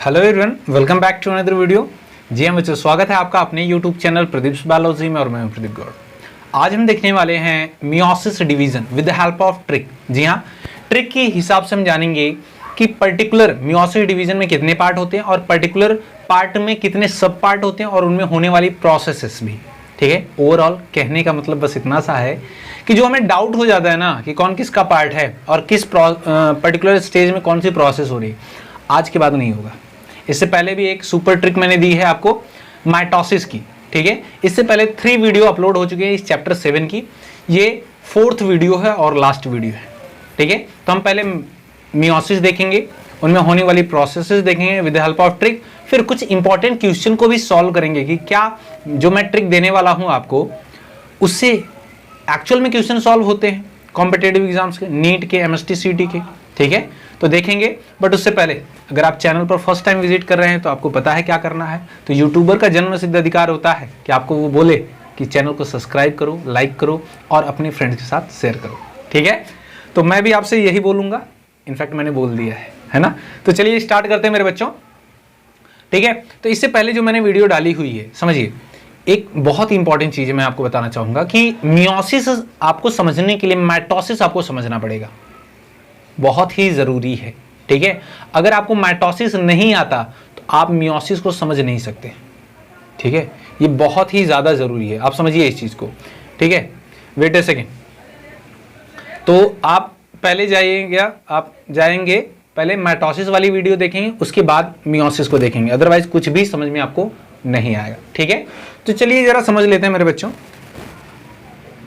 Hello everyone, welcome back to another video. जी हाँ बच्चों, स्वागत है आपका अपने यूट्यूब चैनल प्रदीप बायोलॉजी में और मैं हूं प्रदीप गौड़। आज हम देखने वाले हैं meiosis division with the help of trick. जी हाँ, ट्रिक के हिसाब से हम जानेंगे कि पर्टिकुलर मियोसिस डिवीजन में कितने पार्ट होते हैं और पर्टिकुलर पार्ट में कितने सब पार्ट होते हैं और उनमें होने वाली प्रोसेसेस भी। ठीक है, ओवरऑल कहने का मतलब बस इतना सा है कि जो हमें डाउट हो जाता है ना कि कौन किसका पार्ट है और किस पर्टिकुलर स्टेज में कौन सी प्रोसेस हो रही है, आज के बाद नहीं होगा। इससे पहले भी एक सुपर ट्रिक मैंने दी है आपको माइटोसिस की। ठीक है, इससे पहले 3 वीडियो अपलोड हो चुके हैं इस चैप्टर 7 की। ये 4th वीडियो है और लास्ट वीडियो है। ठीक है, तो हम पहले मियोसिस देखेंगे, उनमें होने वाली प्रोसेसेस देखेंगे with the help of trick, फिर कुछ इंपॉर्टेंट क्वेश्चन को भी सॉल्व करेंगे कि क्या जो मैं ट्रिक देने वाला हूं आपको उससे एक्चुअल में क्वेश्चन सॉल्व होते हैं कॉम्पिटेटिव एग्जाम्स के, नीट के, एमएसटी, सीटी के। ठीक है, तो देखेंगे। बट उससे पहले अगर आप चैनल पर फर्स्ट टाइम विजिट कर रहे हैं तो आपको पता है क्या करना है। तो यूट्यूबर का जन्म सिद्ध अधिकार होता है कि आपको वो बोले कि चैनल को सब्सक्राइब करो, लाइक करो और अपने फ्रेंड्स के साथ शेयर करो। ठीक है, तो मैं भी आपसे यही बोलूंगा, इनफैक्ट मैंने बोल दिया है ना। तो चलिए स्टार्ट करते हैं मेरे बच्चों। ठीक है, तो इससे पहले जो मैंने वीडियो डाली हुई है, समझिए एक बहुत इंपॉर्टेंट चीज मैं आपको बताना चाहूंगा कि मियोसिस आपको समझने के लिए माइटोसिस आपको समझना पड़ेगा, बहुत ही जरूरी है। ठीक है, अगर आपको माइटोसिस नहीं आता तो आप मियोसिस को समझ नहीं सकते। ठीक है, ये बहुत ही ज्यादा जरूरी है, आप समझिए इस चीज को। ठीक है, वेट ए सेकेंड। तो आप पहले जाएंगे पहले माइटोसिस वाली वीडियो देखेंगे, उसके बाद मियोसिस को देखेंगे, अदरवाइज कुछ भी समझ में आपको नहीं आएगा। ठीक है, तो चलिए जरा समझ लेते हैं मेरे बच्चों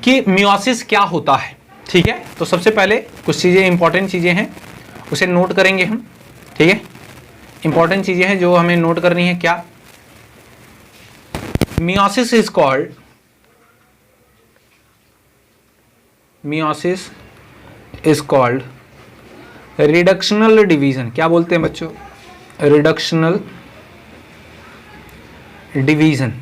कि मियोसिस क्या होता है। ठीक है, तो सबसे पहले कुछ चीजें इंपॉर्टेंट चीजें हैं, उसे नोट करेंगे हम। ठीक है, इंपॉर्टेंट चीजें हैं जो हमें नोट करनी है। क्या meiosis is called reductional division. क्या बोलते हैं बच्चों? Reductional division.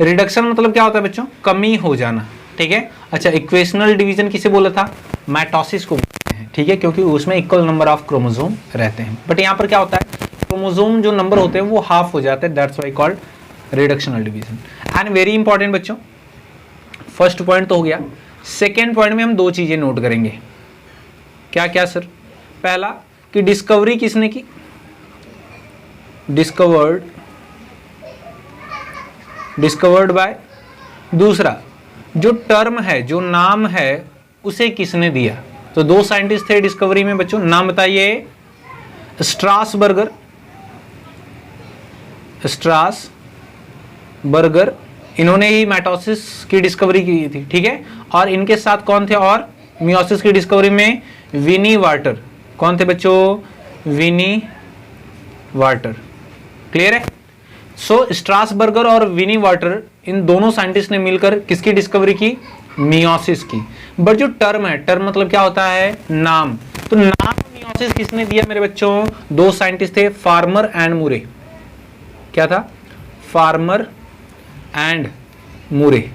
रिडक्शन मतलब क्या होता है बच्चों? कमी हो जाना। ठीक है, अच्छा, इक्वेशनल डिवीजन किसे बोला था? माइटोसिस को बोलते हैं। ठीक है, क्योंकि उसमें इक्वल नंबर ऑफ क्रोमोसोम रहते हैं। बट यहां पर क्या होता है, क्रोमोसोम जो नंबर होते हैं वो हाफ हो जाते हैं, that's why called reductional division. And very important बच्चों, फर्स्ट पॉइंट तो हो गया। सेकेंड पॉइंट में हम 2 चीजें नोट करेंगे। क्या क्या सर? पहला कि डिस्कवरी किसने की? Discovered by. दूसरा, जो टर्म है, जो नाम है, उसे किसने दिया? तो 2 साइंटिस्ट थे डिस्कवरी में बच्चों, नाम बताइए। स्ट्रासबर्गर, इन्होंने ही माइटोसिस की डिस्कवरी की थी। ठीक है, और इनके साथ कौन थे और मियोसिस की डिस्कवरी में? विनी वाटर। कौन थे बच्चों? विनी वाटर। क्लियर है? सो स्ट्रासबर्गर और विनी वाटर, इन दोनों साइंटिस्ट ने मिलकर किसकी डिस्कवरी की? मियोसिस की। बट जो टर्म है, टर्म मतलब क्या होता है? नाम। तो नाम मियोसिस किसने दिया मेरे बच्चों? 2 साइंटिस्ट थे, फार्मर एंड मूरे। क्या था? फार्मर एंड मूरे,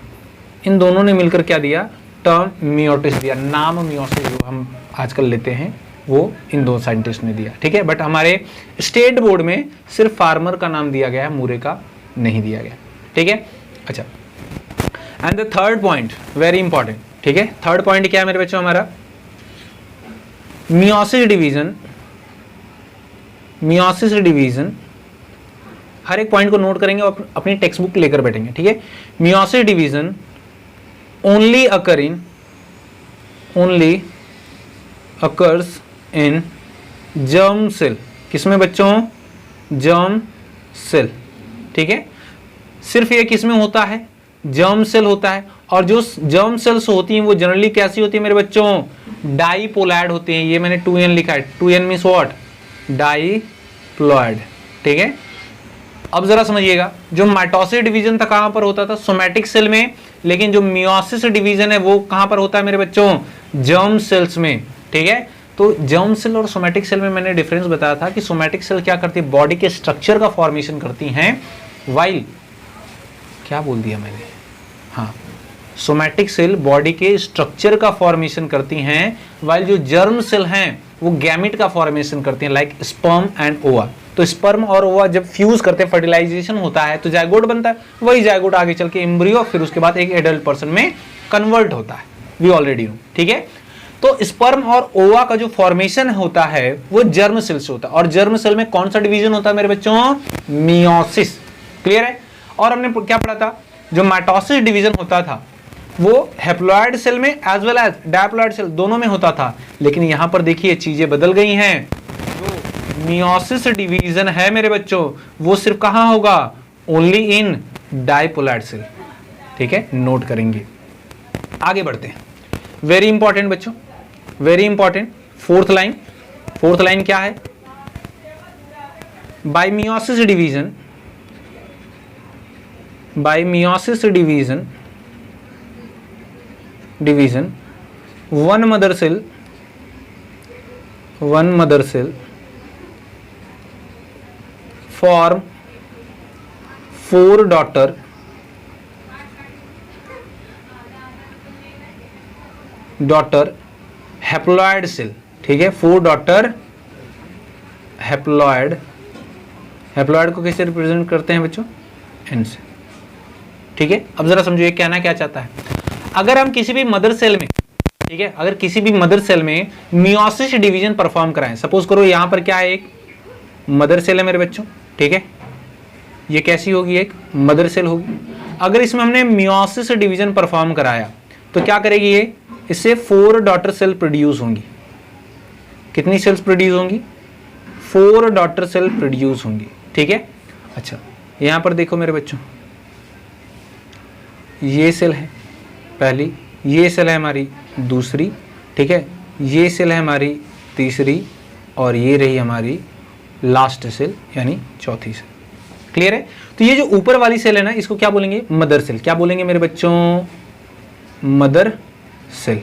इन दोनों ने मिलकर क्या दिया? टर्म मियोसिस दिया। नाम मियोसिस जो हम आजकल लेते हैं वो इन 2 साइंटिस्ट ने दिया। ठीक है, बट हमारे स्टेट बोर्ड में सिर्फ फार्मर का नाम दिया गया है, मूरे का नहीं दिया गया। ठीक है, अच्छा, and the third point very important. ठीक है, थर्ड पॉइंट क्या है मेरे बच्चों? हमारा मियोसिस डिवीजन, हर एक पॉइंट को नोट करेंगे और अपनी टेक्स्ट बुक लेकर बैठेंगे। ठीक है, meiosis division only occurs in germ cell. किसमें बच्चों? Germ cell. ठीक है, सिर्फ ये किसमें होता है? जर्म सेल होता है। और जो जर्म सेल्स होती हैं वो जनरली कैसी होती है मेरे बच्चों? डाईपोलॉइड होती हैं। ये मैंने 2n लिखा है, 2n मींस व्हाट? डाईप्लॉइड। ठीक है, अब जरा समझिएगा, जो माइटोसिस डिवीजन था कहां पर होता था? सोमैटिक सेल में, लेकिन जो मियोसिस डिवीजन है वो कहां पर होता है मेरे बच्चों? जर्म सेल्स में। ठीक है, तो जर्म सेल और सोमैटिक सेल में मैंने डिफरेंस बताया था कि सोमैटिक सेल क्या करती है? बॉडी के स्ट्रक्चर का फॉर्मेशन करती हैं, वाइल क्या बोल दिया मैंने? हाँ, सोमैटिक सेल बॉडी के स्ट्रक्चर का फॉर्मेशन करती हैं, वाइल जो जर्म सेल हैं वो गैमेट का फॉर्मेशन करती हैं, लाइक स्पर्म एंड ओवा। तो स्पर्म और ओवा जब फ्यूज करते हैं, फर्टिलाइजेशन होता है तो जायगोट बनता है, वही जायगोट आगे चल के एम्ब्रियो, फिर उसके बाद एक एडल्ट पर्सन में कन्वर्ट होता है, वी ऑलरेडी नो, ठीक है। तो स्पर्म और ओवा का जो फॉर्मेशन होता है वो जर्म सेल से होता है, और जर्म सेल में कौन सा डिवीजन होता है मेरे बच्चों? मियोसिस। क्लियर है। और हमने क्या पढ़ा था, जो माइटोसिस डिवीजन होता था वो हैप्लॉइड सेल में as well as diploid cell दोनों में होता था, लेकिन यहां पर देखिए चीजें बदल गई हैं। जो मियोसिस डिवीजन है मेरे बच्चों वो सिर्फ कहां होगा? Only in diploid cell. ठीक है, नोट करेंगे। आगे बढ़ते हैं। वेरी इंपॉर्टेंट बच्चों, very important. Fourth line, fourth line क्या है? By meiosis division, by meiosis division one mother cell form 4 daughter haploid cell. ठीक है, 4 डॉटर हैप्लॉइड। हैप्लॉइड को कैसे रिप्रेजेंट करते हैं बच्चों? एन से। ठीक है, अब जरा समझो ये कहना क्या चाहता है। अगर हम किसी भी मदर सेल में, ठीक है, अगर किसी भी मदर सेल में मियोसिस डिवीजन परफॉर्म कराएं, सपोज करो यहां पर क्या है, एक मदर सेल है मेरे बच्चों। ठीक है, ये कैसी होगी? एक मदर सेल होगी। अगर इसमें हमने मियोसिस डिवीजन परफॉर्म कराया तो क्या करेगी ये? इससे 4 डॉटर सेल प्रोड्यूस होंगी। कितनी सेल्स प्रोड्यूस होंगी? 4 डॉटर सेल प्रोड्यूस होंगी। ठीक है, अच्छा यहां पर देखो मेरे बच्चों, ये सेल है पहली, ये सेल है हमारी दूसरी, ठीक है, ये सेल है हमारी तीसरी, और ये रही हमारी लास्ट सेल यानी चौथी सेल। क्लियर है? तो ये जो ऊपर वाली सेल है ना, इसको क्या बोलेंगे? Mother cell. क्या बोलेंगे मेरे बच्चों? Mother cell.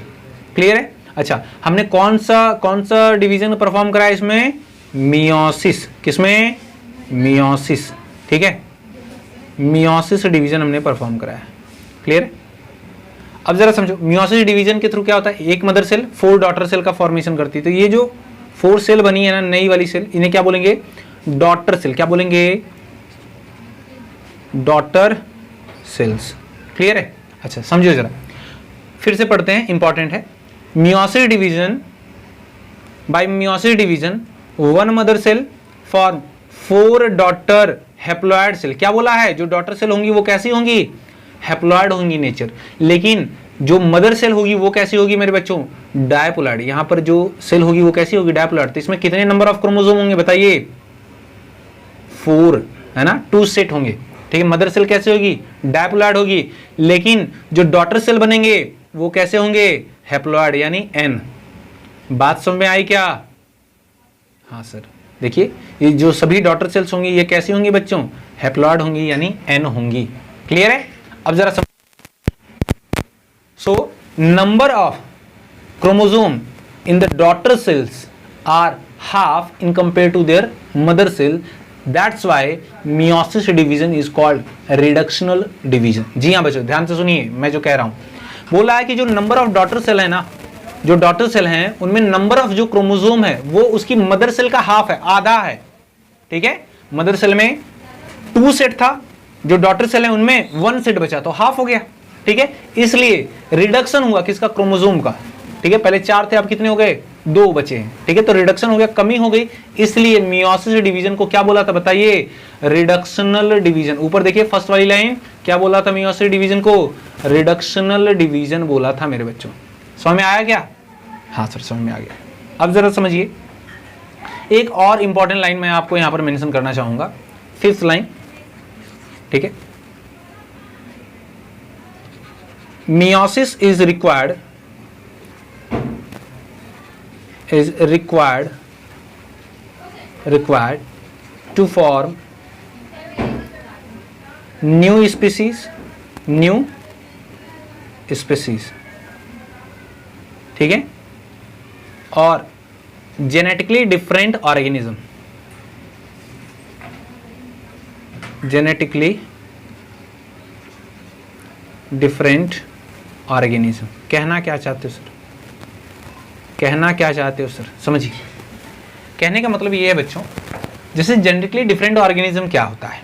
क्लियर है? अच्छा, हमने कौन सा डिवीजन परफॉर्म कराया इसमें? मियोसिस। किसमें? मियोसिस। ठीक है, मियोसिस डिवीजन हमने परफॉर्म कराया। क्लियर है? अब जरा समझो, मियोसिस डिवीजन के थ्रू क्या होता है? एक मदर सेल 4 डॉटर सेल का फॉर्मेशन करती है। तो ये जो 4 सेल बनी है ना, नई वाली सेल, इन्हें क्या बोलेंगे? Daughter cell. क्या बोलेंगे? Daughter cells. क्लियर है? अच्छा समझो जरा, फिर से पढ़ते हैं, इंपॉर्टेंट है। Meiosis division, by meiosis division 1 mother cell form 4 daughter haploid cell. क्या बोला है? जो डॉटर सेल होंगी वो कैसी होंगी? हैप्लॉइड होंगी नेचर, लेकिन जो मदर सेल होगी वो कैसी होगी मेरे बच्चों? डायपोलॉइड। यहां पर जो सेल होगी वो कैसी होगी? डायपोलॉइड। तो इसमें कितने नंबर ऑफ क्रोमोसोम होंगे बताइए? 4 है ना, 2 सेट होंगे। ठीक है, मदर सेल कैसे होगी? डायपोलॉइड होगी, लेकिन जो डॉटर सेल बनेंगे वो कैसे होंगे? हैप्लॉइड यानी N। बात समझ में आई क्या? हाँ सर, देखिए ये जो सभी डॉटर सेल्स होंगी ये कैसी होंगी बच्चों? हैप्लॉइड होंगी यानी N होंगी। क्लियर है? अब जरा so number of chromosome in the daughter cells are half in compare to their mother cell, that's why meiosis division is called reductional division. जी हाँ बच्चों, ध्यान से सुनिए मैं जो कह रहा हूं। बोला है कि जो नंबर ऑफ डॉटर सेल है ना, जो डॉटर सेल हैं उनमें नंबर ऑफ जो क्रोमोसोम है वो उसकी मदर सेल का हाफ है, आधा है। ठीक है, मदर सेल में 2 सेट था, जो डॉटर सेल है उनमें 1 सेट बचा, तो हाफ हो गया। ठीक है, इसलिए रिडक्शन हुआ किसका? क्रोमोसोम का। ठीक है, पहले 4 थे, अब कितने हो गए? 2 बचे हैं। ठीक है, तो रिडक्शन हो गया, कमी हो गई, इसलिए मियोसिस डिवीजन को क्या बोला था बताइए? Reductional division. ऊपर देखिए फर्स्ट वाली लाइन, क्या बोला था मियोसिस डिवीजन को? रिडक्शनल डिवीजन बोला था मेरे बच्चों। समझ में आया क्या? हाँ सर समझ में आ गया। अब जरा समझिए, एक और इंपॉर्टेंट लाइन मैं आपको यहां पर मेंशन करना चाहूंगा, 5th लाइन। ठीक है, meiosis is required to form new species। ठीक है, और genetically different organism, genetically different organism. कहना क्या चाहते हो सर? कहना क्या चाहते हो सर? समझिए, कहने का मतलब ये है बच्चों, जैसे जेनेटिकली डिफरेंट ऑर्गेनिज्म क्या होता है,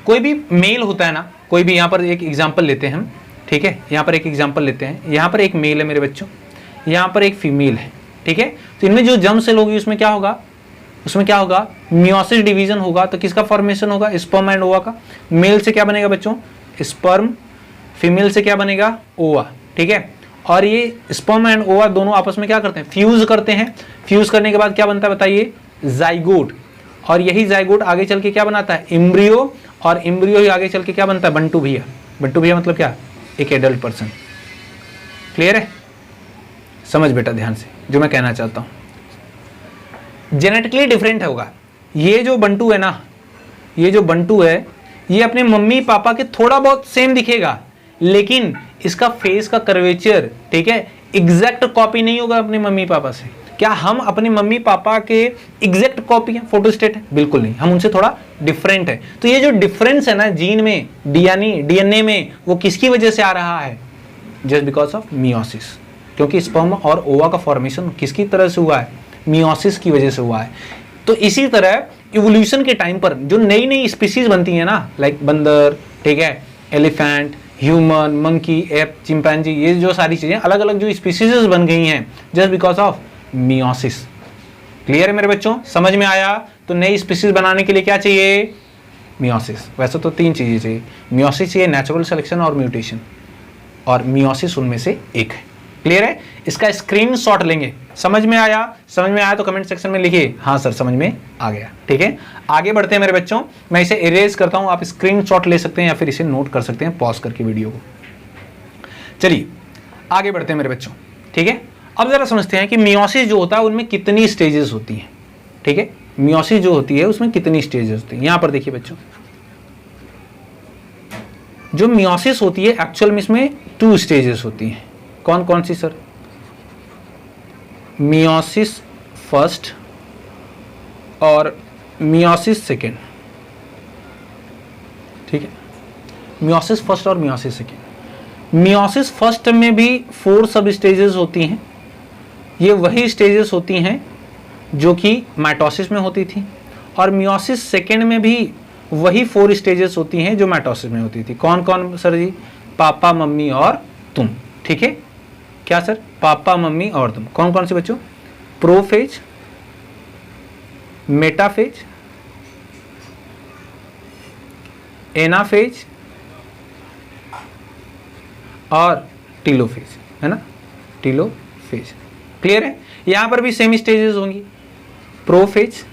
कोई भी मेल होता है ना, कोई भी, यहाँ पर एक एग्जांपल लेते हैं हम, ठीक है, यहाँ पर एक एग्जांपल लेते हैं, यहाँ पर एक मेल है मेरे बच्चों, यहाँ पर एक फीमेल है, ठीक है। तो इनमें जो जर्म सेल होगी उसमें क्या होगा, उसमें क्या होगा, मियोसिस डिवीजन होगा। तो किसका फॉर्मेशन होगा, स्पर्म एंड ओवा का। मेल से क्या बनेगा बच्चों, स्पर्म, फीमेल से क्या बनेगा, ओवा, ठीक है। और ये स्पर्म एंड ओवा दोनों आपस में क्या करते हैं, फ्यूज करते हैं। फ्यूज करने के बाद क्या बनता है बताइए, जाइगोट। और यही जाइगोट आगे चल के क्या बनाता है, एम्ब्रियो। और एम्ब्रियो ही आगे चल के क्या बनता है, बंटू भैया। बंटू भैया मतलब क्या, एक एडल्ट पर्सन। क्लियर है? समझ बेटा ध्यान से जो मैं कहना चाहता हूं, जेनेटिकली डिफरेंट होगा। ये जो बंटू है ना, ये जो बंटू है, ये अपने मम्मी पापा के थोड़ा बहुत सेम दिखेगा, लेकिन इसका फेस का कर्वेचर, ठीक है, एग्जैक्ट कॉपी नहीं होगा अपने मम्मी पापा से। क्या हम अपने मम्मी पापा के एग्जैक्ट कॉपी हैं, फोटोस्टेट है? बिल्कुल नहीं, हम उनसे थोड़ा डिफरेंट है। तो ये जो डिफरेंस है ना जीन में, डीएनए में, वो किसकी वजह से आ रहा है, जस्ट बिकॉज ऑफ मियोसिस। क्योंकि स्पर्म और ओवा का फॉर्मेशन किसकी तरह से हुआ है, मियोसिस की वजह से हुआ है। तो इसी तरह इवोल्यूशन के टाइम पर जो नई नई स्पीसीज बनती है ना, लाइक बंदर, ठीक है, elephant, human, monkey, app, chimpanzee, ये जो सारी चीजें अलग अलग जो स्पीसीज बन गई हैं just because of meiosis. Clear है मेरे बच्चों, समझ में आया? तो नई स्पीसीज बनाने के लिए क्या चाहिए, मियोसिस। वैसे तो 3 चीजें चाहिए, मियोसिस चाहिए, नेचुरल सिलेक्शन और म्यूटेशन, और मियोसिस उनमें से एक है। क्लियर है? इसका स्क्रीनशॉट लेंगे। समझ में आया? समझ में आया तो कमेंट सेक्शन में लिखिए हाँ सर समझ में आ गया। ठीक है, आगे बढ़ते हैं मेरे बच्चों। मैं इसे इरेज करता हूं, आप स्क्रीनशॉट ले सकते हैं या फिर इसे नोट कर सकते हैं पॉज करके वीडियो को। चलिए आगे बढ़ते हैं मेरे बच्चों। ठीक है, अब जरा समझते हैं कि मियोसिस जो होता है उनमें कितनी स्टेजेस होती हैं। ठीक है, मियोसिस जो होती है उसमें कितनी स्टेजेस होती हैं। यहां पर देखिए बच्चों, जो मियोसिस होती है एक्चुअल में इसमें 2 स्टेजेस होती हैं। कौन कौन सी सर? मियोसिस फर्स्ट और मियोसिस सेकेंड। ठीक है, मियोसिस फर्स्ट और मियोसिस सेकेंड। मियोसिस फर्स्ट में भी 4 सब स्टेजेस होती हैं। ये वही स्टेजेस होती हैं जो कि माइटोसिस में होती थी, और मियोसिस सेकेंड में भी वही 4 स्टेजेस होती हैं जो माइटोसिस में होती थी। कौन कौन सर जी? पापा, मम्मी और तुम। ठीक है, क्या सर? पापा, मम्मी और तुम। कौन कौन से बच्चों? प्रोफेज, मेटाफेज, एनाफेज और टीलोफेज, है ना? टीलोफेज। क्लियर है? यहां पर भी सेम स्टेजेस होंगी, प्रोफेज,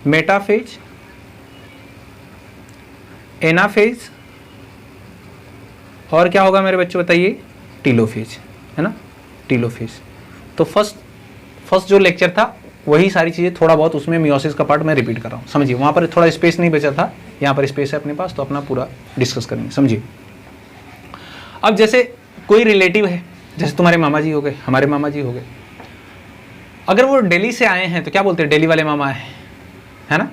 मेटाफेज, एनाफेज और क्या होगा मेरे बच्चों बताइए? टीलोफेज, है ना? टीलोफेज। तो फर्स्ट जो लेक्चर था वही सारी चीजें, थोड़ा बहुत उसमें मियोसिस का पार्ट मैं रिपीट कर रहा हूं। समझिए, वहां पर थोड़ा स्पेस नहीं बचा था, यहां पर स्पेस है अपने पास, तो अपना पूरा डिस्कस करेंगे। समझिए, अब जैसे कोई रिलेटिव है, जैसे तुम्हारे मामा जी हो गए, हमारे मामा जी हो गए, अगर वो दिल्ली से आए हैं तो क्या बोलते हैं? दिल्ली वाले मामा है ना?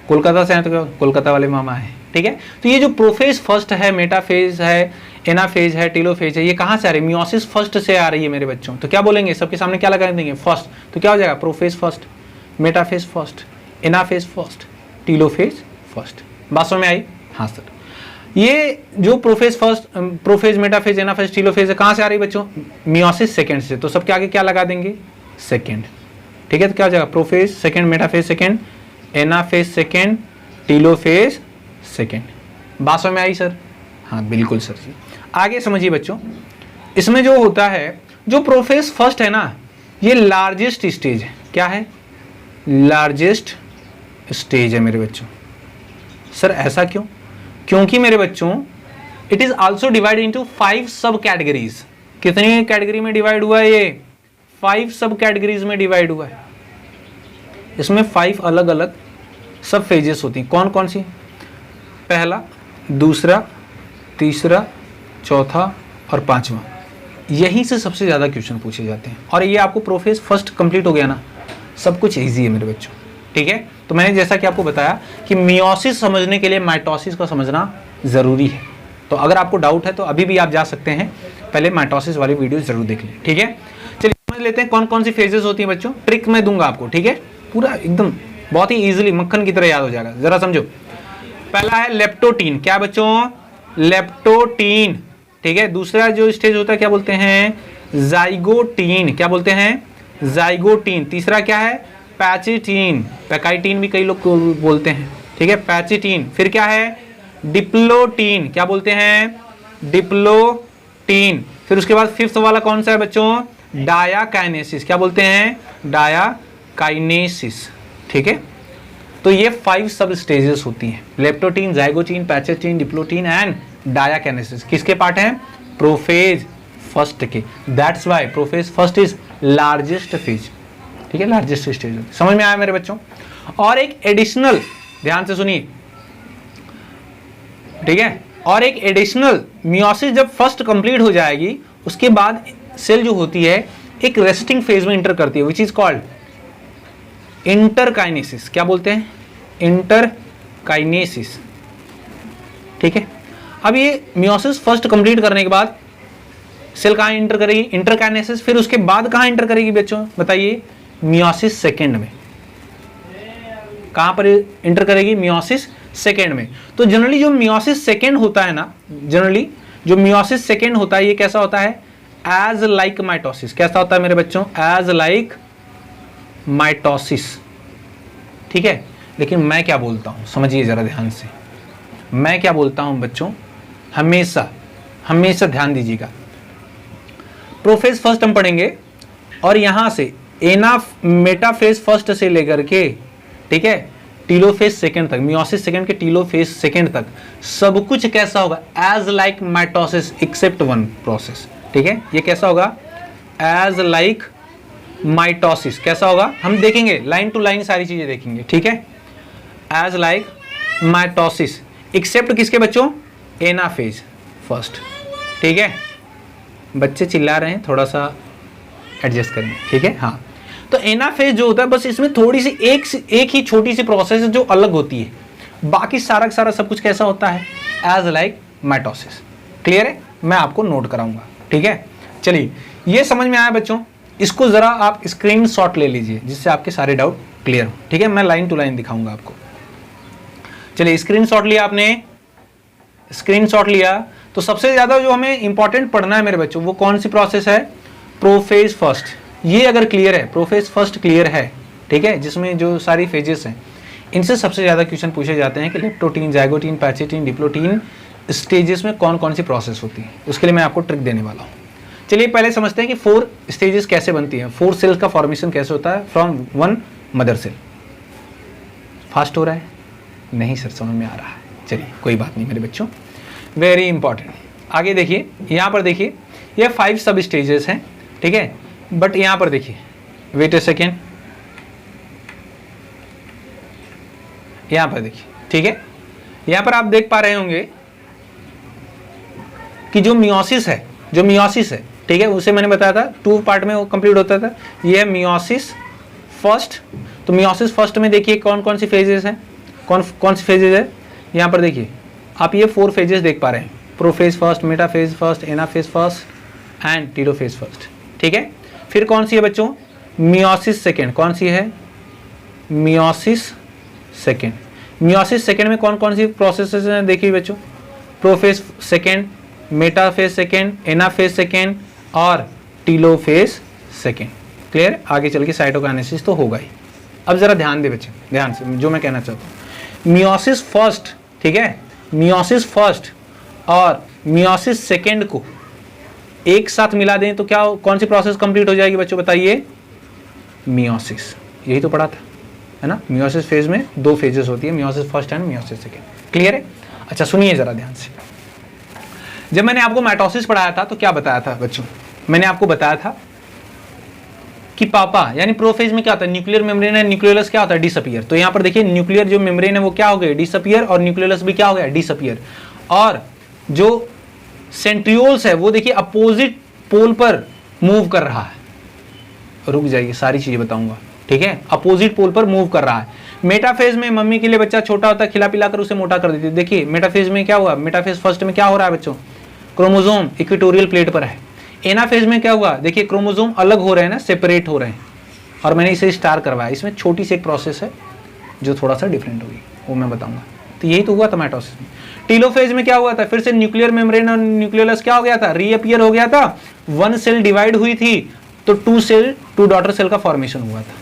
कोलकाता से आए तो कोलकाता वाले मामा है। ठीक है, तो ये जो प्रोफेज फर्स्ट है, मेटाफेज है, एनाफेज है, टीलोफेज है, ये कहां से आ रही है? मियोसिस फर्स्ट से आ रही है मेरे बच्चों। तो क्या बोलेंगे? सबके सामने क्या लगा देंगे? फर्स्ट। तो क्या हो जाएगा? Prophase first, metaphase first, anaphase first, telophase first. बात समझ में आई? हाँ सर। ये जो prophase first, prophase, metaphase, anaphase, telophase कहां से आ रही है बच्चों? मियोसिस सेकेंड से। तो सबके आगे क्या लगा देंगे? सेकेंड। ठीक है, तो क्या हो जाएगा? Prophase second, metaphase second, anaphase second, telophase second. बात समझ में आई सर? हाँ बिल्कुल सर जी। आगे समझिए बच्चों, इसमें जो होता है, जो प्रोफेज फर्स्ट है ना, ये लार्जेस्ट स्टेज है। क्या है? लार्जेस्ट स्टेज है मेरे बच्चों। सर ऐसा क्यों? क्योंकि मेरे बच्चों it is also divide into 5 सब कैटेगरीज। कितनी कैटेगरी में डिवाइड हुआ है ये? 5 सब कैटेगरीज में डिवाइड हुआ है। इसमें 5 अलग अलग सब फेजेस होती हैं। कौन कौन सी? पहला, दूसरा, तीसरा, चौथा और 5वां। यहीं से सबसे ज़्यादा क्वेश्चन पूछे जाते हैं। और ये आपको प्रोफेज फर्स्ट कंप्लीट हो गया ना, सब कुछ इजी है मेरे बच्चों। ठीक है, तो मैंने जैसा कि आपको बताया कि मियोसिस समझने के लिए माइटोसिस का समझना ज़रूरी है। तो अगर आपको डाउट है तो अभी भी आप जा सकते हैं, पहले माइटोसिस वाली वीडियो जरूर देख लें, ठीक है। चलिए समझ लेते हैं कौन कौन सी फेजेस होती हैं बच्चों। ट्रिक मैं दूंगा आपको, ठीक है, पूरा एकदम बहुत ही इजीली मक्खन की तरह याद हो जाएगा, जरा समझो। पहला है लेप्टोटीन, क्या बच्चों, लेप्टोटीन, ठीक है। दूसरा जो स्टेज होता है क्या बोलते हैं, जाइगोटीन, क्या बोलते हैं, जाइगोटीन। तीसरा क्या है, पैचिटीन, पैकाइटीन भी कई लोग बोलते हैं, ठीक है, पैचिटीन। फिर क्या है, डिप्लोटीन, क्या बोलते हैं, डिप्लोटीन। फिर उसके बाद फिफ्थ वाला कौन सा है बच्चों, डायाकाइनेसिस, क्या बोलते हैं, डायाकाइनेसिस, ठीक है। तो ये 5 सब स्टेजेस होती हैं, leptotene, zygotene, pachytene, diplotene and डायाकाइनेसिस। किसके पार्ट हैं, प्रोफेज फर्स्ट के। That's why prophase first is largest phase, ठीक है, लार्जेस्ट स्टेज। समझ में आया मेरे बच्चों। और एक एडिशनल, ध्यान से सुनिए, ठीक है, और एक एडिशनल मियोसिस जब फर्स्ट कंप्लीट हो जाएगी उसके बाद सेल जो होती है एक रेस्टिंग फेज में इंटर करती है, विच इज कॉल्ड इंटरकाइनेसिस। क्या बोलते हैं, इंटरकाइनेसिस, ठीक है। अब ये मियोसिस फर्स्ट कंप्लीट करने के बाद सेल कहां इंटर करेगी, इंटरकाइनेसिस। फिर उसके बाद कहां इंटर करेगी बच्चों, बताइए, मियोसिस सेकेंड में। कहां पर इंटर करेगी, मियोसिस सेकेंड में। तो जनरली जो मियोसिस सेकेंड होता है ना, जनरली जो मियोसिस सेकेंड होता है ये कैसा होता है, एज लाइक माइटोसिस। कैसा होता है मेरे बच्चों, एज लाइक माइटोसिस, ठीक है। लेकिन मैं क्या बोलता हूं, समझिए जरा ध्यान से, मैं क्या बोलता हूं बच्चों, हमेशा हमेशा ध्यान दीजिएगा। प्रोफेज फर्स्ट हम पढ़ेंगे और यहां से मेटाफेज फर्स्ट से लेकर के, ठीक है, टीलोफेज सेकेंड तक, मियोसिस सेकेंड के टीलोफेज सेकेंड तक सब कुछ कैसा होगा, as like mitosis except one process, ठीक है। ये कैसा होगा, एज लाइक माइटोसिस। कैसा होगा, हम देखेंगे लाइन टू लाइन सारी चीजें देखेंगे, ठीक है। एज लाइक माइटोसिस एक्सेप्ट किसके बच्चों, एनाफेज फर्स्ट, ठीक है। बच्चे चिल्ला रहे हैं, थोड़ा सा एडजस्ट करेंगे, ठीक है, हाँ। तो एनाफेज जो होता है बस इसमें थोड़ी सी एक ही छोटी सी प्रोसेस है जो अलग होती है, बाकी सारा सारा सब कुछ कैसा होता है, एज लाइक माइटोसिस। क्लियर है, मैं आपको नोट कराऊंगा, ठीक है। चलिए ये समझ में आया बच्चों, इसको जरा आप स्क्रीनशॉट ले लीजिए जिससे आपके सारे डाउट क्लियर हो, ठीक है। मैं लाइन टू लाइन दिखाऊंगा आपको। चलिए स्क्रीनशॉट लिया आपने, स्क्रीनशॉट लिया तो सबसे ज्यादा जो हमें इंपॉर्टेंट पढ़ना है मेरे बच्चों वो कौन सी प्रोसेस है, प्रोफेज फर्स्ट। ये अगर क्लियर है, प्रोफेज फर्स्ट क्लियर है, ठीक है, जिसमें जो सारी फेजेस हैं इनसे सबसे ज्यादा क्वेश्चन पूछे जाते हैं कि leptotene, zygotene, pachytene, diplotene stages में कौन कौन सी प्रोसेस होती है। उसके लिए मैं आपको ट्रिक देने वाला हूँ। चलिए पहले समझते हैं कि 4 स्टेजेस कैसे बनती हैं, 4 सेल्स का फॉर्मेशन कैसे होता है फ्रॉम 1 मदर सेल। फास्ट हो रहा है, नहीं सर समझ में आ रहा है, चलिए कोई बात नहीं मेरे बच्चों, वेरी इंपॉर्टेंट। आगे देखिए, यहाँ पर देखिए ये 5 सब स्टेजेस हैं, ठीक है। बट यहाँ पर देखिए, वेट ए सेकेंड, यहाँ पर देखिए, ठीक है। यहाँ पर आप देख पा रहे होंगे कि जो मियोसिस है, जो मियोसिस है, ठीक है, उसे मैंने बताया था 2 पार्ट में वो कंप्लीट होता था। ये है मियोसिस फर्स्ट। तो मियोसिस फर्स्ट में देखिए कौन कौन सी फेजेस हैं, कौन सी फेजेस है। यहाँ पर देखिए आप ये 4 फेजेस देख पा रहे हैं, prophase first, metaphase first, anaphase first and telophase first, ठीक है। फिर कौन सी है बच्चों, मियोसिस सेकेंड। कौन सी है, मियोसिस सेकेंड। मियोसिस सेकेंड में कौन कौन सी प्रोसेसेस हैं देखिए बच्चों, prophase second, metaphase second, anaphase second और टीलोफेज सेकेंड। क्लियर, आगे चल के साइटोकाइनेसिस तो होगा ही। अब जरा ध्यान दे बच्चे, ध्यान से जो मैं कहना चाहता हूँ, मियोसिस फर्स्ट, ठीक है, मियोसिस फर्स्ट और मियोसिस सेकेंड को एक साथ मिला दें तो क्या, कौन सी प्रोसेस कंप्लीट हो जाएगी बच्चों बताइए, मियोसिस। यही तो पढ़ा था, है ना। मियोसिस फेज में 2 फेजेस होती है, meiosis first and meiosis second. Clear है। अच्छा सुनिए जरा ध्यान से, जब मैंने आपको माइटोसिस पढ़ाया था तो क्या बताया था बच्चों, मैंने आपको बताया था कि पापा यानी प्रोफेज में क्या होता है, न्यूक्लियर मेम्ब्रेन है, न्यूक्लियस क्या होता है, डिसअपियर। तो यहाँ पर देखिए न्यूक्लियर जो मेम्ब्रेन है वो क्या हो गया, डिसअपियर, और न्यूक्लियस भी क्या हो गया, डिसअपियर। और जो सेंट्रियोल्स है वो देखिए अपोजिट पोल पर मूव कर रहा है। रुक जाइए सारी चीजें बताऊंगा, ठीक है, अपोजिट पोल पर मूव कर रहा है। मेटाफेज में मम्मी के लिए बच्चा छोटा होता है, खिला पिला कर उसे मोटा कर देती है। देखिए मेटाफेज में क्या हुआ, मेटाफेज फर्स्ट में क्या हो रहा है बच्चों, क्रोमोसोम इक्वेटोरियल प्लेट पर है। एनाफेज में क्या हुआ, देखिए क्रोमोसोम अलग हो रहे हैं ना, सेपरेट हो रहे हैं, और मैंने इसे स्टार करवाया। इसमें छोटी सी एक प्रोसेस है जो थोड़ा सा डिफरेंट होगी, वो मैं बताऊंगा। तो यही तो हुआ था माइटोसिस में। टीलोफेज में क्या हुआ था, फिर से न्यूक्लियर मेम्ब्रेन और न्यूक्लियस क्या हो गया था, रीअपियर हो गया था। वन सेल डिवाइड हुई थी तो टू डॉटर सेल का फॉर्मेशन हुआ था।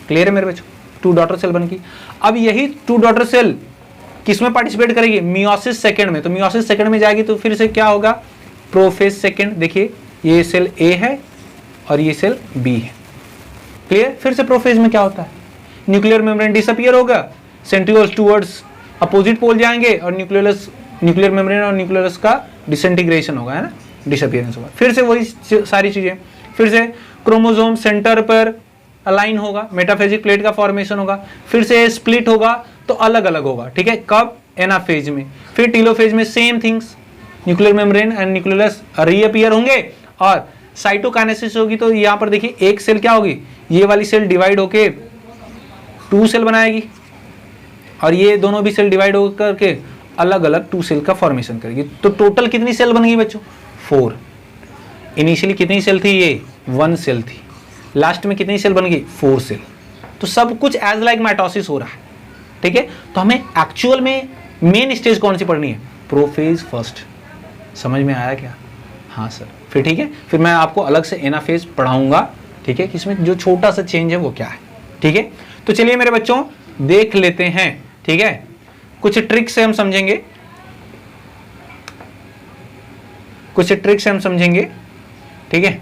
क्लियर है मेरे बच्चों, टू डॉटर सेल बन गई। अब यही टू डॉटर सेल किसमें पार्टिसिपेट करेगी, मियोसिस सेकंड में। तो मियोसिस सेकंड में जाएगी तो फिर से क्या होगा, प्रोफेज सेकंड। देखिए ये सेल ए है और ये सेल बी है। क्लियर। फिर से प्रोफेज में क्या होता है, न्यूक्लियर मेम्ब्रेन डिसअपियर होगा, सेंट्रियोल्स टुवर्ड्स अपोजिट पोल जाएंगे और न्यूक्लियर मेम्ब्रेन और न्यूक्लियस का डिसइंटीग्रेशन होगा, है ना, डिसअपियरेंस होगा। फिर से वही सारी चीजें, फिर से क्रोमोसोम सेंटर पर अलाइन होगा, मेटाफेजिक प्लेट का फॉर्मेशन होगा, फिर से स्प्लिट होगा तो अलग अलग होगा। ठीक है, कब, एनाफेज में। फिर टीलोफेज में same things, nuclear membrane and nucleus reappear होंगे और साइटोकाइनेसिस होगी। तो यहां पर देखिए एक सेल क्या होगी, ये वाली सेल डिवाइड होके टू सेल बनाएगी और ये दोनों भी सेल डिवाइड होकर के अलग अलग टू सेल का फॉर्मेशन करेगी। तो टोटल कितनी सेल बन गई बच्चों, 4। इनिशियली कितनी सेल थी, ये 1 सेल थी। लास्ट में कितनी सेल बन गई, 4 सेल। तो सब कुछ एज लाइक माइटोसिस हो रहा है। ठीक है, तो हमें एक्चुअल में मेन स्टेज कौन सी पढ़नी है, प्रोफेज फर्स्ट। समझ में आया क्या, हाँ सर। फिर ठीक है, फिर मैं आपको अलग से एनाफेज पढ़ाऊंगा। ठीक है, कि इसमें जो छोटा सा चेंज है वो क्या है। ठीक है, तो चलिए मेरे बच्चों देख लेते हैं। ठीक है, कुछ ट्रिक्स से हम समझेंगे, कुछ ट्रिक्स से हम समझेंगे। ठीक है,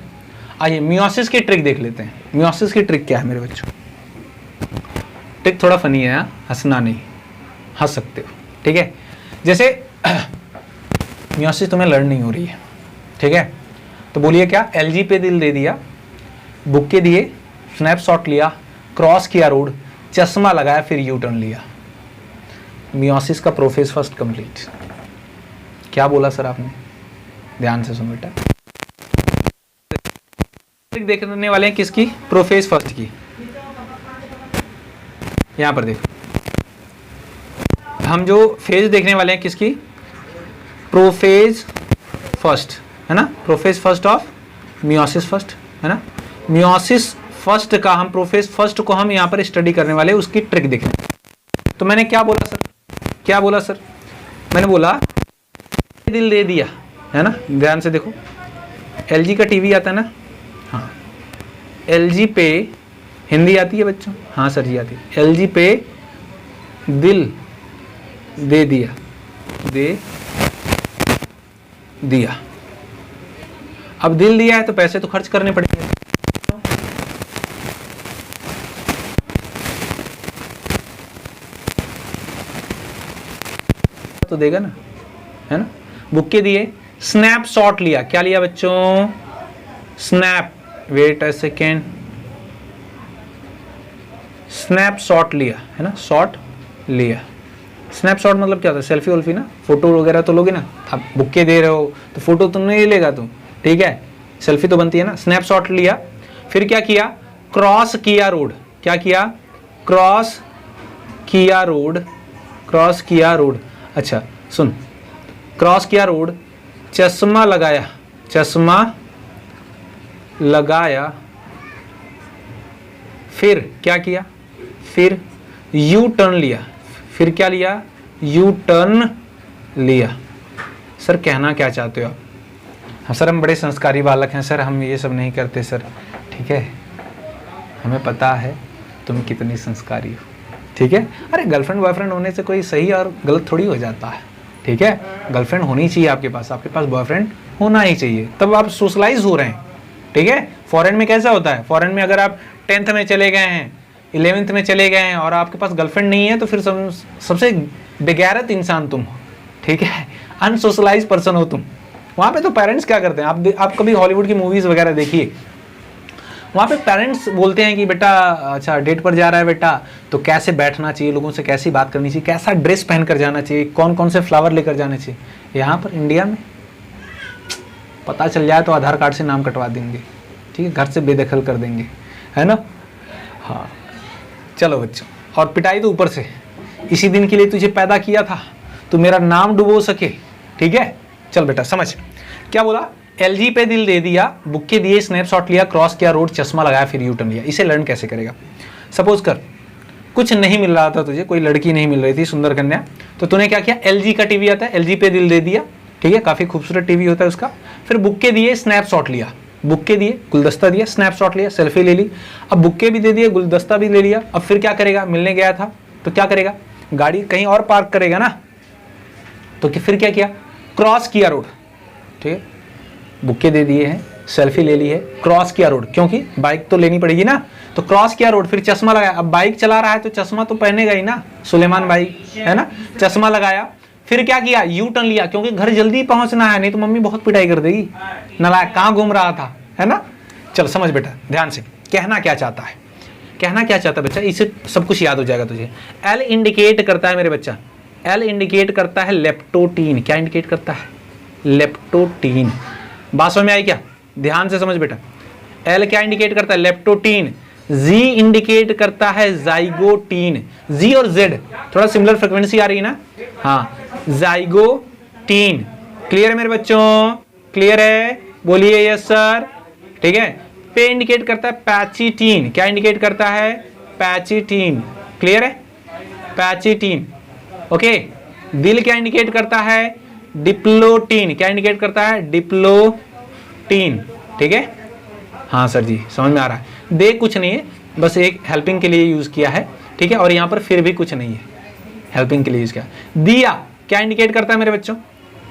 आइए मियोसिस की ट्रिक देख लेते हैं। मियोसिस की ट्रिक क्या है मेरे बच्चों, ट्रिक थोड़ा फनी है, हंसना नहीं, हंस सकते हो। ठीक है, जैसे मियोसिस तुम्हें लर्न नहीं हो रही है, ठीक है, तो बोलिए क्या, एलजी पे दिल दे दिया, बुक्के दिए, स्नैपशॉट लिया, क्रॉस किया रोड, चश्मा लगाया, फिर यू टर्न लिया। मियोसिस का प्रोफेज फर्स्ट कंप्लीट। क्या बोला सर आपने, ध्यान से सुन बेटा। देखने वाले हैं किसकी, प्रोफेज फर्स्ट की। यहां पर देखो, हम जो फेज देखने वाले हैं किसकी, प्रोफेज फर्स्ट, है ना, prophase first of meiosis first, है ना। मियोसिस फर्स्ट का हम प्रोफेज फर्स्ट को हम यहां पर स्टडी करने वाले, उसकी ट्रिक देखने। तो मैंने क्या बोला सर, क्या बोला सर, मैंने बोला दिल दे दिया, है ना। ध्यान से देखो, एलजी का टीवी आता है ना, हाँ, एलजी पे, हिंदी आती है बच्चों, हाँ सर जी आती है। एलजी पे दिल दे दिया, दे दिया। अब दिल दिया है तो पैसे तो खर्च करने पड़ेंगे। तो देगा ना, है ना। बुक्के दिए, स्नैपशॉट लिया, क्या लिया बच्चों, snap, wait a second, snapshot लिया, है ना, शॉट लिया। स्नैपशॉट मतलब क्या होता है, सेल्फी वोल्फी ना, फोटो वगैरह तो लोगे ना। आप बुक्के दे रहे हो तो फोटो तो नहीं लेगा तुम, ठीक है, सेल्फी तो बनती है ना। स्नैपशॉट लिया, फिर क्या किया, क्रॉस किया रोड। क्या किया, क्रॉस किया रोड, क्रॉस किया रोड। अच्छा सुन, क्रॉस किया रोड, चश्मा लगाया, चश्मा लगाया, फिर क्या किया, फिर यू टर्न लिया, फिर क्या लिया, यू टर्न लिया। सर कहना क्या चाहते हो आप, हाँ सर हम बड़े संस्कारी बालक हैं सर, हम ये सब नहीं करते सर। ठीक है, हमें पता है तुम कितनी संस्कारी हो, ठीक है। अरे गर्लफ्रेंड बॉयफ्रेंड होने से कोई सही और गलत थोड़ी हो जाता है, ठीक है। गर्लफ्रेंड होनी चाहिए आपके पास बॉयफ्रेंड होना ही चाहिए, तब आप सोशलाइज हो रहे हैं, ठीक है। फॉरेन में कैसा होता है, फॉरेन में अगर आप 10th में चले गए हैं, 11th में चले गए हैं और आपके पास गर्लफ्रेंड नहीं है तो फिर सबसे बेगैरत इंसान तुम हो, ठीक है, अनसोशलाइज पर्सन हो तुम। वहाँ पे तो पेरेंट्स क्या करते हैं, आप कभी हॉलीवुड की मूवीज़ वगैरह देखिए, वहाँ पे पेरेंट्स बोलते हैं कि बेटा अच्छा डेट पर जा रहा है बेटा तो कैसे बैठना चाहिए, लोगों से कैसी बात करनी चाहिए, कैसा ड्रेस पहन कर जाना चाहिए, कौन कौन से फ्लावर लेकर जाने चाहिए। यहाँ पर इंडिया में पता चल जाए तो आधार कार्ड से नाम कटवा देंगे, ठीक है, घर से बेदखल कर देंगे, है ना। हाँ चलो बच्चों, और पिटाई तो ऊपर से। इसी दिन के लिए तुझे पैदा किया था, तू मेरा नाम डुबो सके, ठीक है। चल बेटा समझ क्या बोला। एलजी पे दिल दे दिया, बुक्के दिए, स्नैपशॉट लिया, क्रॉस किया रोड, चश्मा लगाया, फिर यू टर्न लिया। इसे लर्न कैसे करेगा। सपोज कर कुछ नहीं मिल रहा था तुझे, कोई लड़की नहीं मिल रही थी सुंदर कन्या, तो तूने क्या किया, एलजी का टीवी आता है, एलजी पे दिल दे दिया, ठीक है, काफी खूबसूरत टीवी होता है उसका। फिर बुक्के दिए, स्नैपशॉट लिया, बुक्के दिए, गुलदस्ता दिया, स्नैपशॉट लिया, सेल्फी ले ली। अब बुक्के भी दे दिए, गुलदस्ता भी ले लिया। अब फिर क्या करेगा, मिलने गया था तो क्या करेगा, गाड़ी कहीं और पार्क करेगा ना, तो फिर क्या किया, क्रॉस किया रोड, ठीक है, बुक्के दे दिए हैं, सेल्फी ले ली है, क्रॉस किया रोड, क्योंकि बाइक तो लेनी पड़ेगी ना, तो क्रॉस किया रोड, फिर चश्मा लगाया। अब बाइक चला रहा है तो चश्मा तो पहनेगा ही ना, सुलेमान भाई है ना, चश्मा लगाया। फिर क्या किया, यू टर्न लिया, क्योंकि घर जल्दी पहुंचना है, नहीं तो मम्मी बहुत पिटाई कर देगी, नालायक कहाँ घूम रहा था, है ना। चल समझ बेटा ध्यान से, कहना क्या चाहता है, कहना क्या चाहता है बच्चा, इसे सब कुछ याद हो जाएगा तुझे। एल इंडिकेट करता है मेरे बच्चा, एल इंडिकेट करता है लेप्टोटीन। क्या इंडिकेट करता है, लेप्टोटीन। बात समझ में आई क्या, ध्यान से समझ बेटा। एल क्या इंडिकेट करता है, लेप्टोटीन। जी इंडिकेट करता है जाइगोटीन। जी और जेड थोड़ा सिमिलर फ्रिक्वेंसी आ रही है ना, हाँ, जाइगोटीन। क्लियर है मेरे बच्चों, क्लियर है, बोलिए यस सर, ठीक है। पे इंडिकेट करता है पैचिटीन। क्या इंडिकेट करता है, पैचिटीन। क्लियर है, पैचिटीन, ओके। दिल क्या इंडिकेट करता है, डिप्लोटीन। क्या इंडिकेट करता है, डिप्लोटीन, ठीक है। हाँ सर जी समझ में आ रहा है। दे कुछ नहीं है, बस एक हेल्पिंग के लिए यूज किया है, ठीक है, और यहाँ पर फिर भी कुछ नहीं है, हेल्पिंग के लिए यूज किया। दिया क्या इंडिकेट करता है मेरे बच्चों,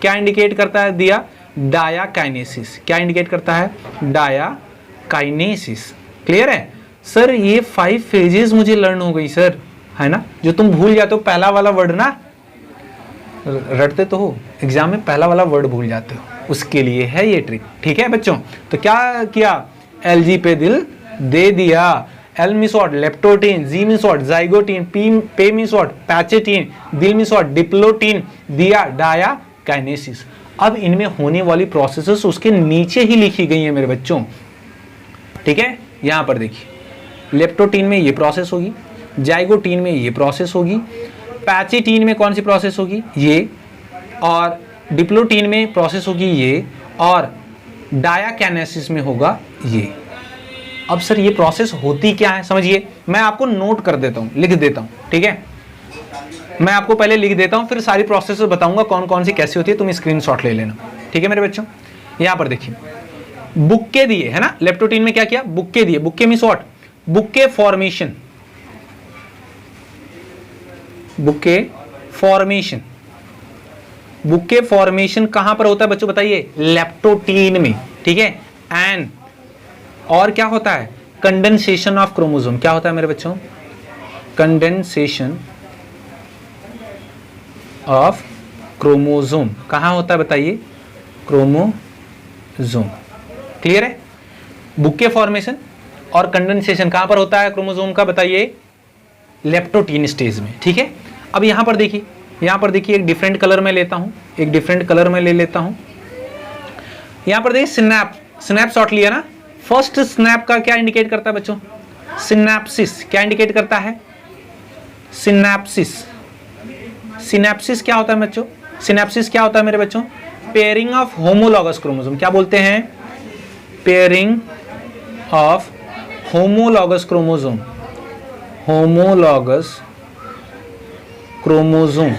क्या इंडिकेट करता है दिया, डायाकाइनेसिस। क्या इंडिकेट करता है, डायाकाइनेसिस। क्लियर है सर, ये 5 फेजेस मुझे लर्न हो गई सर, है ना, जो तुम भूल जाते हो पहला वाला वर्ड ना, रटते तो हो, एग्जाम में पहला वाला वर्ड भूल जाते हो, उसके लिए है ये ट्रिक, ठीक है बच्चों। तो क्या किया, एलजी पे दिल दे दिया, L means what, leptotene, G means what, zygotene, पे मीन्स व्हाट, पैचेटीन, दिल मीन्स व्हाट, डिप्लोटीन, दिया डायाकाइनेसिस। अब इनमें होने वाली प्रोसेसेस उसके नीचे ही लिखी गई है मेरे बच्चों, ठीक है। यहां पर देखिए, लेप्टोटीन में ये प्रोसेस होगी, जाइगोटीन में ये प्रोसेस होगी, पैचेटीन में कौन सी प्रोसेस होगी, ये, और डिप्लोटीन में प्रोसेस होगी ये, और डायाकाइनेसिस में होगा ये। अब सर ये प्रोसेस होती क्या है समझिए, मैं आपको नोट कर देता हूं, लिख देता हूं, ठीक है। मैं आपको पहले लिख देता हूं, फिर सारी प्रोसेस बताऊंगा कौन कौन सी कैसी होती है, तुम स्क्रीनशॉट ले लेना, ठीक है मेरे बच्चों। यहां पर देखिए, बुक्के दिए है ना, लेप्टोटीन में क्या किया, बुक्के दिए, bouquet means what, bouquet formation, bouquet formation. Bouquet formation कहां पर होता है बच्चों बताइए, लेप्टोटीन में, ठीक है। एंड और क्या होता है, कंडेंसेशन ऑफ क्रोमोसोम। क्या होता है मेरे बच्चों, कंडेंसेशन ऑफ क्रोमोसोम कहां होता है बताइए, क्रोमोसोम। क्लियर है, बुक्के फॉर्मेशन और कंडेंसेशन कहां पर होता है क्रोमोसोम का बताइए, लेप्टोटीन स्टेज में, ठीक है। अब यहां पर देखिए, यहां पर देखिए, एक डिफरेंट कलर में लेता हूं, एक डिफरेंट कलर में ले लेता हूं। यहां पर देखिए स्नैपशॉट लिया ना, फर्स्ट स्नैप का क्या इंडिकेट करता है बच्चों, सिनैप्सिस। क्या इंडिकेट करता है, सिनैप्सिस। सिनैप्सिस क्या होता है बच्चों, सिनैप्सिस क्या होता है मेरे बच्चों, पेयरिंग ऑफ होमोलॉगस क्रोमोसोम। क्या बोलते हैं, pairing of homologous chromosome, homologous chromosome,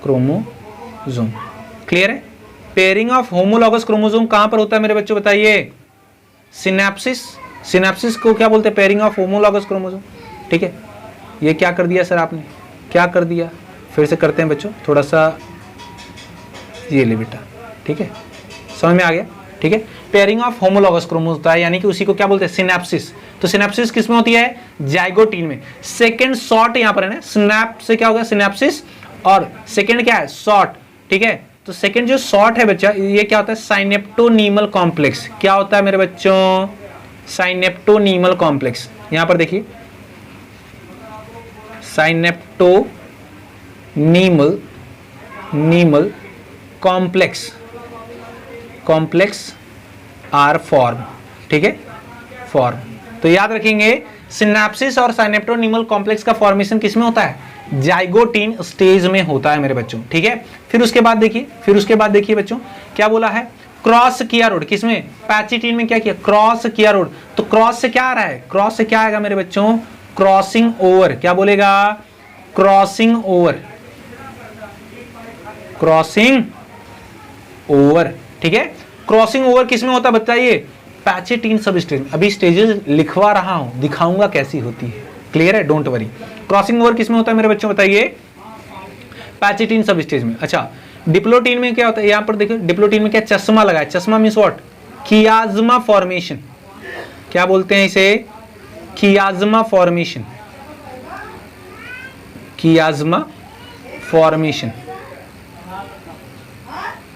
chromosome. Clear है, पेयरिंग ऑफ होमोलॉगस क्रोमोसोम कहां पर होता है मेरे बच्चों बताइए, सिनैप्सिस। सिनैप्सिस को क्या बोलते हैं, पेयरिंग ऑफ होमोलॉगस क्रोमोसोम, ठीक है। ये क्या कर दिया सर आपने, क्या कर दिया, फिर से करते हैं बच्चों, थोड़ा सा ये ले बेटा, ठीक है, समझ में आ गया, ठीक है। पेयरिंग ऑफ होमोलॉगस क्रोमोसोम होता है, यानी कि उसी को क्या बोलते हैं, सिनैप्सिस। तो सिनैप्सिस किस में होती है, जाइगोटीन में। सेकंड शॉर्ट यहां पर है ना, स्नैप से क्या होगा, सिनैप्सिस, और सेकंड क्या है, शॉर्ट, ठीक है। तो सेकंड जो शॉर्ट है बच्चा, ये क्या होता है, साइनेप्टोनीमल कॉम्प्लेक्स। क्या होता है मेरे बच्चों, साइनेप्टोनीमल कॉम्प्लेक्स। यहां पर देखिए, साइनेप्टोनीमल कॉम्प्लेक्स, कॉम्प्लेक्स आर फॉर्म, ठीक है, फॉर्म। तो याद रखेंगे, सिनेप्सिस और साइनेप्टोनीमल कॉम्प्लेक्स का फॉर्मेशन किसमें होता है? जाइगोटीन स्टेज में होता है मेरे बच्चों, ठीक है। फिर उसके बाद देखिए बच्चों क्या बोला है, क्रॉस किया रोड, किसमें? पैचिटीन में क्या किया? क्रॉस किया रोड। तो क्रॉस से क्या आ रहा है? क्रॉस से क्या आएगा मेरे बच्चों? Crossing over. क्या बोलेगा? क्रॉसिंग ओवर, क्रॉसिंग ओवर, ठीक है। क्रॉसिंग ओवर किसमें होता है बताइए? पैचिटीन सब स्टेज। अभी स्टेजेस लिखवा रहा हूं, दिखाऊंगा कैसी होती है, क्लियर है, डोंट वरी। क्रॉसिंग ओवर किसमें होता है मेरे बच्चों बताइए? पैचिटीन सब स्टेज में। अच्छा, डिप्लोटीन में क्या होता है? यहां पर देखिए डिप्लोटीन में क्या चश्मा लगा है, चश्मा मींस व्हाट? कियाज्मा फॉर्मेशन। क्या बोलते हैं इसे? Chiasma formation, chiasma formation.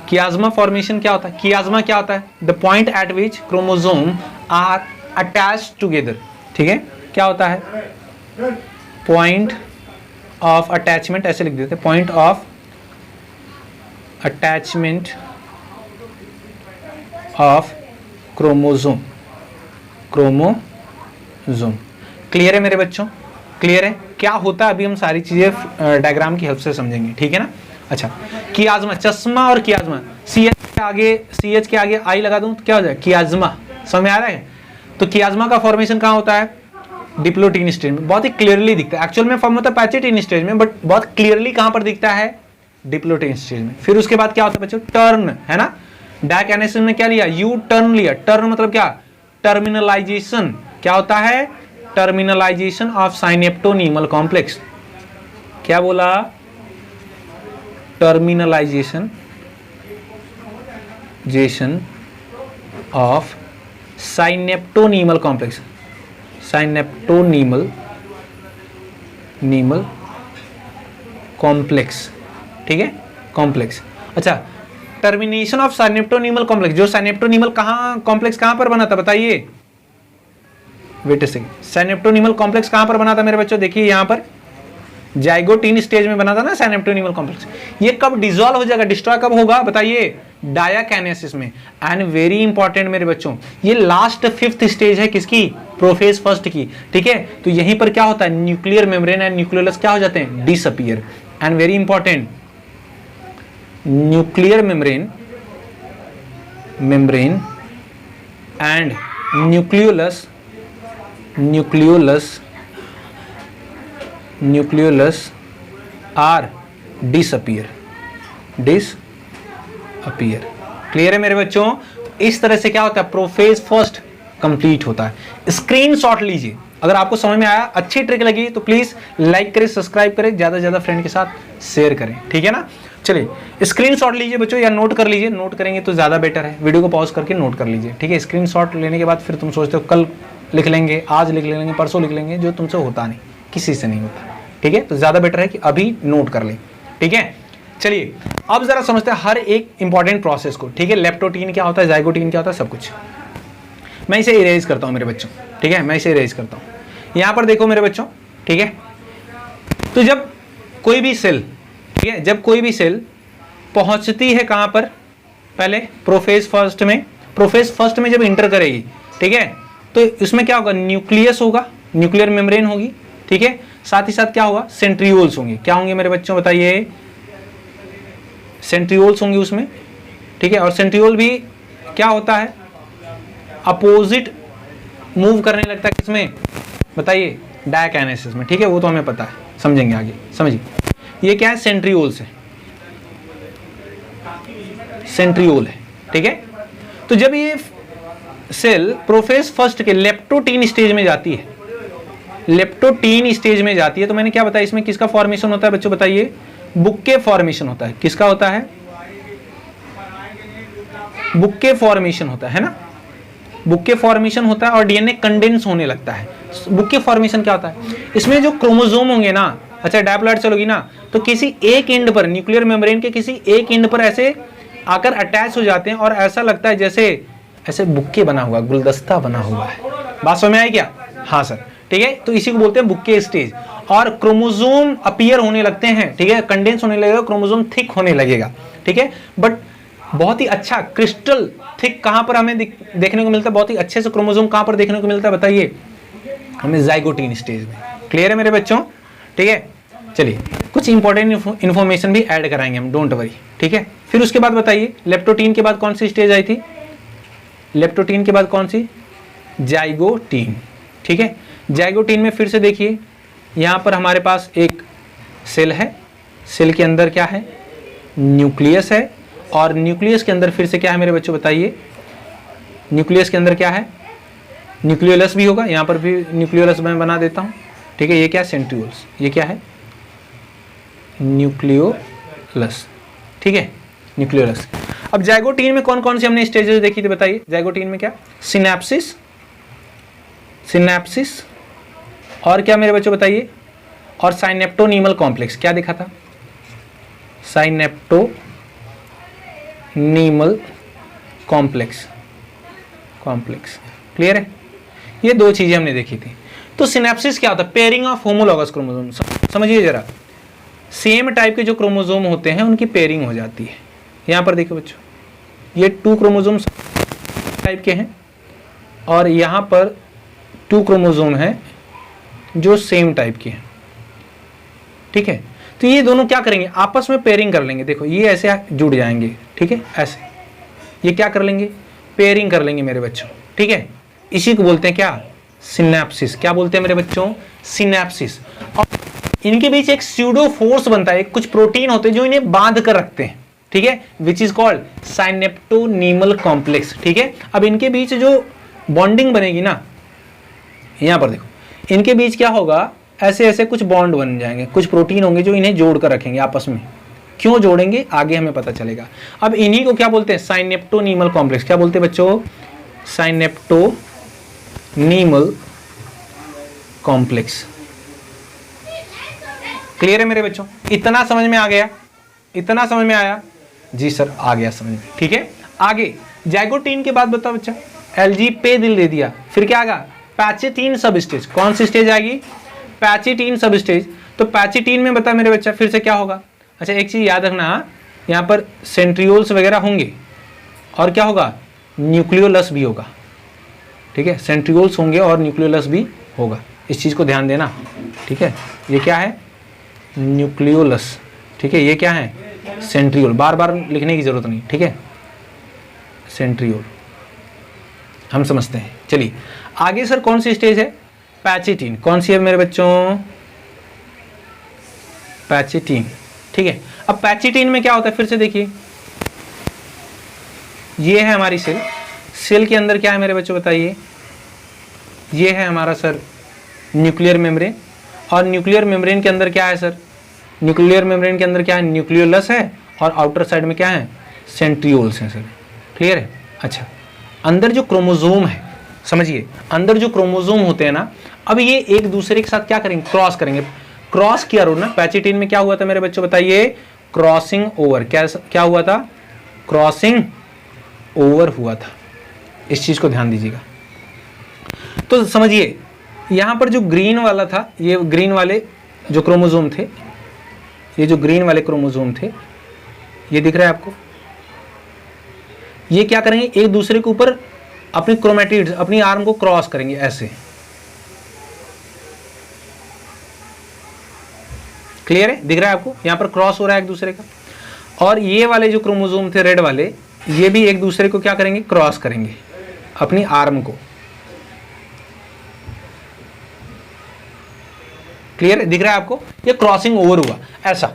Chiasma formation क्या होता है? कियाज्मा क्या होता है? The point at which chromosome are attached together, ठीक है। क्या होता है? पॉइंट ऑफ अटैचमेंट, ऐसे लिख देते हैं, point of attachment of chromosome, chromosome. Clear है मेरे बच्चों? क्लियर है क्या होता है? अभी हम सारी चीजें डायग्राम की हेल्प से समझेंगे, ठीक है ना। अच्छा, कियाज्मा, चश्मा और कियाज्मा, CH के आगे आई लगा दूं तो क्या हो जाए? कियाज्मा। समझ में आ रहा है? तो कियाज्मा का फॉर्मेशन कहां होता है? डिप्लोटीन स्टेज में। बहुत ही क्लियरली दिखता है, एक्चुअल में फॉर्म होता है पैचिटीन स्टेज में, बट बहुत क्लियरली कहां पर दिखता है? डिप्लोटीन स्टेज में। फिर उसके बाद क्या होता है बच्चों? टर्न, है ना। डायकिनेसिस में क्या लिया? यू टर्न लिया। टर्न मतलब क्या? टर्मिनलाइजेशन। क्या होता है? Terminalization of synaptonemal complex. क्या बोला? Terminalization of synaptonemal complex, synaptonemal complex, ठीक है, कॉम्प्लेक्स। अच्छा, टर्मिनेशन ऑफ साइनेप्टोनीमल कॉम्प्लेक्स, जो साइनेप्टोनीमल कॉम्प्लेक्स कहां पर बना था बताइए? वेट अ सेकंड, साइनेप्टोनीमल कॉम्प्लेक्स कहां पर बना था मेरे बच्चों? देखिए यहां पर जाइगोटीन स्टेज में बना था ना साइनेप्टोनीमल कॉम्प्लेक्स। ये कब डिसॉल्व हो जाएगा, डिस्ट्रॉय कब होगा बताइए? डायाकिनेसिस में। एंड वेरी इंपॉर्टेंट मेरे बच्चों, ये लास्ट 5th स्टेज है किसकी? प्रोफेज फर्स्ट की, ठीक है। तो यहीं पर क्या होता है? न्यूक्लियर मेम्ब्रेन एंड न्यूक्लियोलस क्या हो जाते हैं? Disappear. And very important, nuclear membrane and nucleolus are disappear. Clear है मेरे बच्चों? इस तरह से क्या होता है? प्रोफेज फर्स्ट कंप्लीट होता है। स्क्रीनशॉट लीजिए, अगर आपको समझ में आया, अच्छी ट्रिक लगी तो प्लीज लाइक करें, सब्सक्राइब करें, ज्यादा से ज्यादा फ्रेंड के साथ शेयर करें, ठीक है ना। चलिए स्क्रीनशॉट लीजिए बच्चों, या नोट कर लीजिए, नोट करेंगे तो ज्यादा बेटर है। वीडियो को पॉज करके नोट कर लीजिए, ठीक है। स्क्रीनशॉट लेने के बाद फिर तुम सोचते हो कल लिख लेंगे, आज लिख लेंगे, परसों लिख लेंगे, जो तुमसे होता नहीं, किसी से नहीं होता, ठीक है। तो ज्यादा बेटर है कि अभी नोट कर ले, ठीक है। चलिए अब जरा समझते हैं हर एक इंपॉर्टेंट प्रोसेस को, ठीक है। लेप्टोटीन क्या होता है, जाइगोटीन क्या होता है, सब कुछ। मैं इसे इरेज करता हूं मेरे बच्चों, ठीक है, मैं इसे इरेज करता हूं। यहां पर देखो मेरे बच्चों, ठीक है। तो जब कोई भी सेल, ठीक है, जब कोई भी सेल पहुंचती है कहां पर? पहले प्रोफेज फर्स्ट में। प्रोफेज फर्स्ट में जब इंटर करेगी, ठीक है, तो इसमें क्या होगा? न्यूक्लियस होगा, न्यूक्लियर मेम्ब्रेन होगी, ठीक है। साथ ही साथ क्या होगा? सेंट्रियोल्स होंगे। क्या होंगे मेरे बच्चों बताइए? सेंट्रियोल्स होंगे उसमें, ठीक है। और सेंट्रियोल भी क्या होता है? अपोजिट मूव करने लगता है किसमें बताइए? डायकिनेसिस में, ठीक है। वो तो हमें पता है, समझेंगे आगे, समझिए। ये क्या है? सेंट्रियोल्स है, सेंट्रियोल है, ठीक है। तो जब ये सेल प्रोफेज फर्स्ट के लेप्टोटीन स्टेज में जाती है, लेप्टोटीन स्टेज में जाती है, तो मैंने क्या बताया इसमें किसका फॉर्मेशन होता है बच्चों बताइए? बुक्के फॉर्मेशन होता है। किसका होता है? बुक्के फॉर्मेशन होता है ना, बुक्के फॉर्मेशन होता है और डीएनए कंडेंस होने लगता है। बुक्के फॉर्मेशन क्या होता है? इसमें जो क्रोमोसोम होंगे ना, अच्छा डायप्लॉइड चलोगी ना, तो किसी एक एंड पर, न्यूक्लियर मेम्ब्रेन के किसी एक एंड पर ऐसे आकर अटैच हो जाते हैं और ऐसा लगता है जैसे ऐसे बुक्के बना हुआ, गुलदस्ता बना हुआ है। बात समझ में आई क्या? हाँ सर, ठीक है। तो इसी को बोलते हैं बुक्के स्टेज। और क्रोमोसोम अपीयर होने लगते हैं, ठीक है, कंडेंस होने लगेगा, क्रोमोसोम थिक होने लगेगा, ठीक है। बट बहुत ही अच्छा क्रिस्टल थिक कहां पर हमें देखने को मिलता है? बहुत ही अच्छे से क्रोमोसोम कहां पर देखने को मिलता है बताइए? हमें जाइगोटीन स्टेज में। क्लियर है मेरे बच्चों? ठीक है, चलिए कुछ इंपॉर्टेंट इन्फॉर्मेशन भी ऐड कराएंगे हम, डोंट वरी। ठीक है, फिर उसके बाद बताइए लेप्टोटीन के बाद कौन सी स्टेज आई थी? लेप्टोटीन के बाद कौन सी? जाइगोटीन। ठीक है, जाइगोटीन में फिर से देखिए यहाँ पर हमारे पास एक सेल है, सेल के अंदर क्या है? न्यूक्लियस है, और न्यूक्लियस के अंदर फिर से क्या है मेरे बच्चों बताइए? न्यूक्लियस के अंदर क्या है? न्यूक्लियोलस भी होगा, यहाँ पर भी न्यूक्लियोलस मैं बना देता हूँ। ठीक है, ये क्या है? सेंट्रियोल्स। ये क्या है? न्यूक्लियोलस। ठीक है, न्यूक्लियोलस। अब जाइगोटीन में कौन कौन सी हमने स्टेजेस देखी थी बताइए? जाइगोटीन में क्या? सिनेप्सिस, सिनेप्सिस, और क्या मेरे बच्चों बताइए? और साइनेप्टोनीमल कॉम्प्लेक्स। क्या देखा था? साइनेप्टोनीमल कॉम्प्लेक्स, कॉम्प्लेक्स। क्लियर है? ये दो चीजें हमने देखी थी। तो सिनेप्सिस क्या होता है? Pairing of homologous chromosome. समझिए जरा, सेम टाइप के जो क्रोमोसोम होते हैं उनकी पेयरिंग हो जाती है। यहाँ पर देखो बच्चों, ये 2 क्रोमोसोम टाइप के हैं, और यहाँ पर 2 क्रोमोसोम हैं जो सेम टाइप के हैं। ठीक है, तो ये दोनों क्या करेंगे? आपस में पेयरिंग कर लेंगे। देखो ये ऐसे जुड़ जाएंगे। ठीक है, ऐसे ये क्या कर लेंगे? पेयरिंग कर लेंगे मेरे बच्चों। ठीक है, इसी को बोलते हैं क्या? सिनेप्सिस। क्या बोलते हैं मेरे बच्चों? सिनेप्सिस। और इनके बीच एक स्यूडो फोर्स बनता है, कुछ प्रोटीन होते हैं जो इन्हें बांध कर रखते हैं। ठीक है, विच इज कॉल्ड साइनेप्टोनीमल कॉम्प्लेक्स। ठीक है, अब इनके बीच जो बॉन्डिंग बनेगी ना, यहां पर देखो, इनके बीच क्या होगा? ऐसे ऐसे कुछ बॉन्ड बन जाएंगे, कुछ प्रोटीन होंगे जो इन्हें जोड़ कर रखेंगे आपस में। क्यों जोड़ेंगे आगे हमें पता चलेगा। अब इन्हीं को क्या बोलते हैं? साइनेप्टोनीमल कॉम्प्लेक्स। क्या बोलते हैं बच्चों? साइनेप्टोनीमल कॉम्प्लेक्स। क्लियर है मेरे बच्चों? इतना समझ में आ गया? इतना समझ में आया? जी सर आ गया समझ में। ठीक है, आगे जाइगोटीन के बाद बताओ बच्चा, एलजी पे दिल दे दिया, फिर क्या आएगा? पैचिटीन सब स्टेज। कौन सी स्टेज आएगी? पैचिटीन सब स्टेज। तो पैचिटीन में बता मेरे बच्चा फिर से क्या होगा? अच्छा एक चीज याद रखना, यहाँ पर सेंट्रियोल्स वगैरह होंगे, और क्या होगा? न्यूक्लियोलस भी होगा। ठीक है, सेंट्रियोल्स होंगे और न्यूक्लियोलस भी होगा, इस चीज को ध्यान देना। ठीक है, ये क्या है? न्यूक्लियोलस। ठीक है, ये क्या है? सेंट्रियोल। बार बार लिखने की जरूरत नहीं। ठीक है, सेंट्रियोल हम समझते हैं। चलिए आगे सर कौन सी स्टेज है? पैचिटीन। कौन सी है मेरे बच्चों? पैचिटीन। ठीक है, अब पैचिटीन में क्या होता है? फिर से देखिए, ये है हमारी सेल। सेल के अंदर क्या है मेरे बच्चों बताइए? ये है हमारा सर न्यूक्लियर मेम्ब्रेन, और न्यूक्लियर मेम्ब्रेन के अंदर क्या है सर? न्यूक्लियर मेम्ब्रेन के अंदर क्या है? न्यूक्लियोलस है, और आउटर साइड में क्या है? सेंट्रियोल्स हैं सर। क्लियर है? अच्छा, अंदर जो क्रोमोसोम है, समझिए अंदर जो क्रोमोसोम होते हैं ना, अब ये एक दूसरे के साथ क्या करेंगे? क्रॉस करेंगे। क्रॉस किया रो ना, पैचिटीन में क्या हुआ था मेरे बच्चों बताइए? Crossing over. क्या हुआ था? क्रॉसिंग ओवर हुआ था। इस चीज को ध्यान दीजिएगा। तो समझिए यहां पर जो ग्रीन वाला था, ये ग्रीन वाले जो क्रोमोसोम थे, ये जो ग्रीन वाले क्रोमोसोम थे, ये दिख रहा है आपको? ये क्या करेंगे? एक दूसरे के ऊपर अपनी क्रोमेटिड्स, अपनी आर्म को क्रॉस करेंगे ऐसे। क्लियर है? दिख रहा है आपको? यहां पर क्रॉस हो रहा है एक दूसरे का। और ये वाले जो क्रोमोसोम थे रेड वाले, ये भी एक दूसरे को क्या करेंगे? क्रॉस करेंगे अपनी आर्म को। क्लियर है? दिख रहा है आपको? ये क्रॉसिंग ओवर हुआ ऐसा।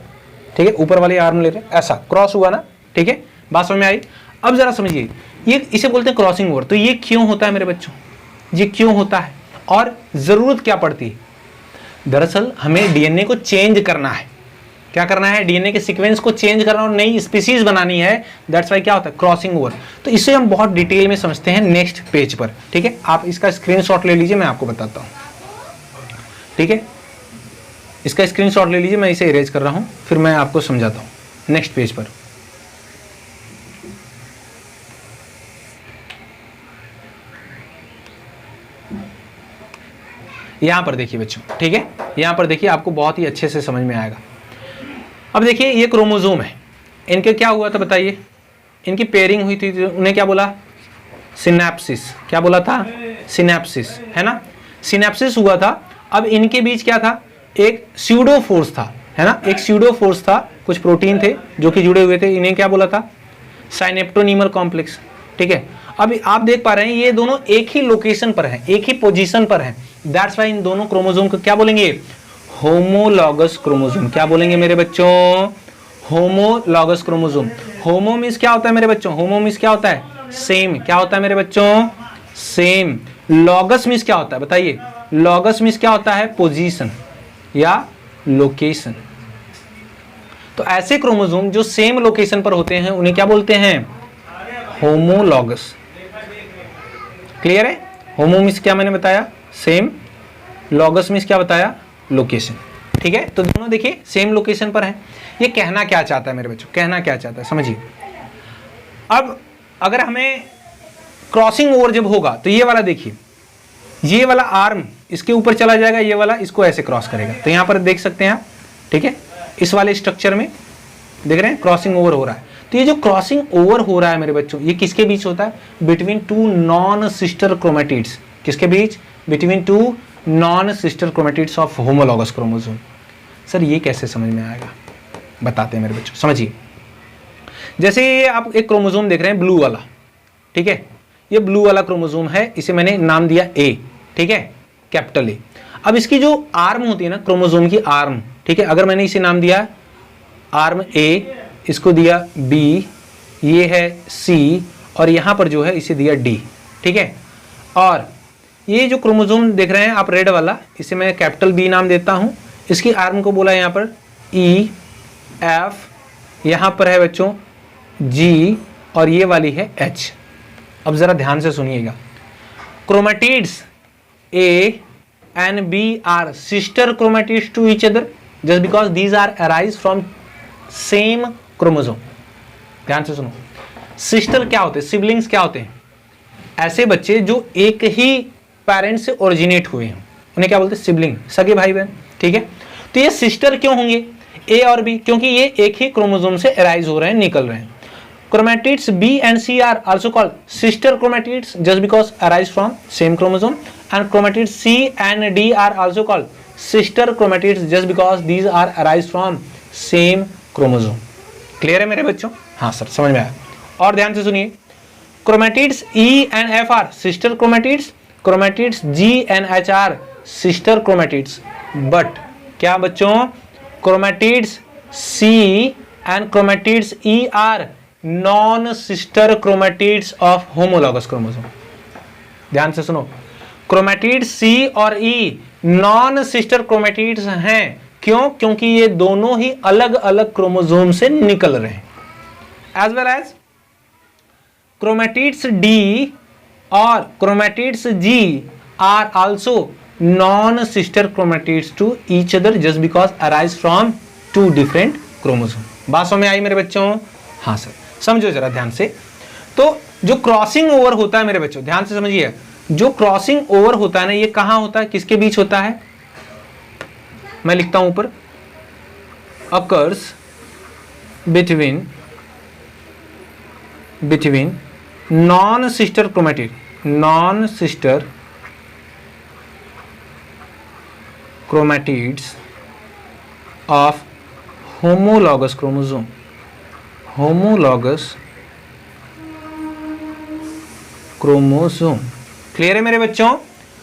ठीक है, ऊपर वाली आर्म ले रहे ऐसा क्रॉस हुआ ना। ठीक है, बात समझ में आई? अब जरा समझिए, ये इसे बोलते हैं क्रॉसिंग ओवर। तो ये क्यों होता है मेरे बच्चों? ये क्यों होता है और जरूरत क्या पड़ती है? दरअसल हमें डीएनए को चेंज करना है। क्या करना है? डीएनए के सीक्वेंस को चेंज करना और नई स्पीसीज बनानी है। दैट्स वाई क्या होता है? Crossing over. तो इसे हम बहुत डिटेल में समझते हैं नेक्स्ट पेज पर। ठीक है, आप इसका स्क्रीनशॉट ले लीजिए, मैं आपको बताता हूं। ठीक है, इसका स्क्रीनशॉट ले लीजिए, मैं इसे इरेज कर रहा हूं, फिर मैं आपको समझाता हूं नेक्स्ट पेज पर। यहां पर देखिए बच्चों। ठीक है, यहां पर देखिए, आपको बहुत ही अच्छे से समझ में आएगा। अब देखिए ये क्रोमोसोम है, इनके क्या हुआ था बताइए? इनकी पेयरिंग हुई थी, उन्हें क्या बोला? सिनेप्सिस। क्या बोला था? सिनेप्सिस, है ना? सिनेप्सिस हुआ था, अब इनके बीच क्या था, एक स्यूडो फोर्स था, है ना, एक स्यूडो फोर्स था, कुछ प्रोटीन थे जो कि जुड़े हुए थे, इन्हें क्या बोला था, साइनेप्टोनीमल कॉम्प्लेक्स। ठीक है, अब आप देख पा रहे हैं ये दोनों एक ही लोकेशन पर हैं, एक ही पोजीशन पर हैं, दैट्स व्हाई इन दोनों क्रोमोसोम को क्या बोलेंगे, होमोलॉगस क्रोमोसोम। क्या बोलेंगे मेरे बच्चों, होमोलॉगस क्रोमोसोम। होमो मींस क्या होता है मेरे बच्चों, होमो मींस क्या होता है, सेम। क्या होता है मेरे बच्चों, सेम। लॉगस मींस क्या होता है बताइए, लॉगस मींस क्या होता है, पोजीशन या लोकेशन। तो ऐसे क्रोमोसोम जो सेम लोकेशन पर होते हैं उन्हें क्या बोलते हैं, होमोलॉगस। क्लियर है, होमो मींस क्या मैंने बताया, सेम, लॉगस मींस क्या बताया, लोकेशन। ठीक है, तो दोनों देखिए सेम लोकेशन पर हैं। ये कहना क्या चाहता है मेरे बच्चों, कहना क्या चाहता है समझिए। अब अगर हमें क्रॉसिंग ओवर जब होगा तो ये वाला देखिए, ये वाला आर्म इसके ऊपर चला जाएगा, ये वाला इसको ऐसे क्रॉस करेगा। तो यहां पर देख सकते हैं आप, ठीक है, इस वाले स्ट्रक्चर में देख रहे हैं क्रॉसिंग ओवर हो रहा है। तो ये जो क्रॉसिंग ओवर हो रहा है मेरे बच्चों, ये किसके बीच होता है, between two non sister chromatids. किसके बीच, between two non sister chromatids of homologous chromosome. Sir ये कैसे समझ में आएगा, बताते हैं मेरे बच्चों, समझिए। जैसे ये आप एक क्रोमोसोम देख रहे हैं ब्लू वाला, ठीक है, ये ब्लू वाला क्रोमोसोम है, इसे मैंने नाम दिया ए, ठीक है, कैपिटल ए। अब इसकी जो आर्म होती है ना, क्रोमोसोम की आर्म, ठीक है, अगर मैंने इसे नाम दिया आर्म ए, इसको दिया बी, ये है सी, और यहां पर जो है इसे दिया डी, ठीक है। और ये जो क्रोमोसोम देख रहे हैं आप रेड वाला, इसे मैं कैपिटल बी नाम देता हूं। इसकी आर्म को बोला यहां पर ई, एफ, यहां पर है बच्चों जी, और ये वाली है एच। अब जरा ध्यान से सुनिएगा, chromatids A and B are sister chromatids to each other just because these are arise from same chromosome। ध्यान से सुनो, सिस्टर क्या होते हैं, सिबलिंग्स क्या होते हैं, ऐसे बच्चे जो एक ही पेरेंट्स से ओरिजिनेट हुए हैं उन्हें क्या बोलते हैं, सिबलिंग, सगे भाई बहन। ठीक है, तो ये सिस्टर क्यों होंगे ए और बी, क्योंकि ये एक ही क्रोमोसोम से अराइज हो रहे हैं, निकल रहे हैं। Chromatids B and C are also called sister chromatids just because arise from same chromosome, and chromatids C and D are also called sister chromatids just because these are arise from same chromosome। Clear है मेरे बच्चों, हाँ sir समझ में आया। और ध्यान से सुनिए, chromatids E and F are sister chromatids, chromatids G and H are sister chromatids, but क्या बच्चों, chromatids C and chromatids E are non sister chromatids of homologous chromosome. ध्यान से सुनो, क्रोमेटिड सी और ई नॉन सिस्टर क्रोमेटिड्स हैं, क्यों, क्योंकि ये दोनों ही अलग अलग क्रोमोसोम से निकल रहे हैं। As well as chromatids D और chromatids G are also non sister chromatids to each other just because arise from two different chromosome. बात समझ में आई मेरे बच्चों, हाँ सर, समझो जरा ध्यान से। तो जो क्रॉसिंग ओवर होता है मेरे बच्चों, ध्यान से समझिए, जो क्रॉसिंग ओवर होता है ना, ये कहां होता है, किसके बीच होता है, मैं लिखता हूं ऊपर, occurs between non sister chromatid, non sister chromatids of homologous chromosome, homologous chromosome. Clear है मेरे बच्चों,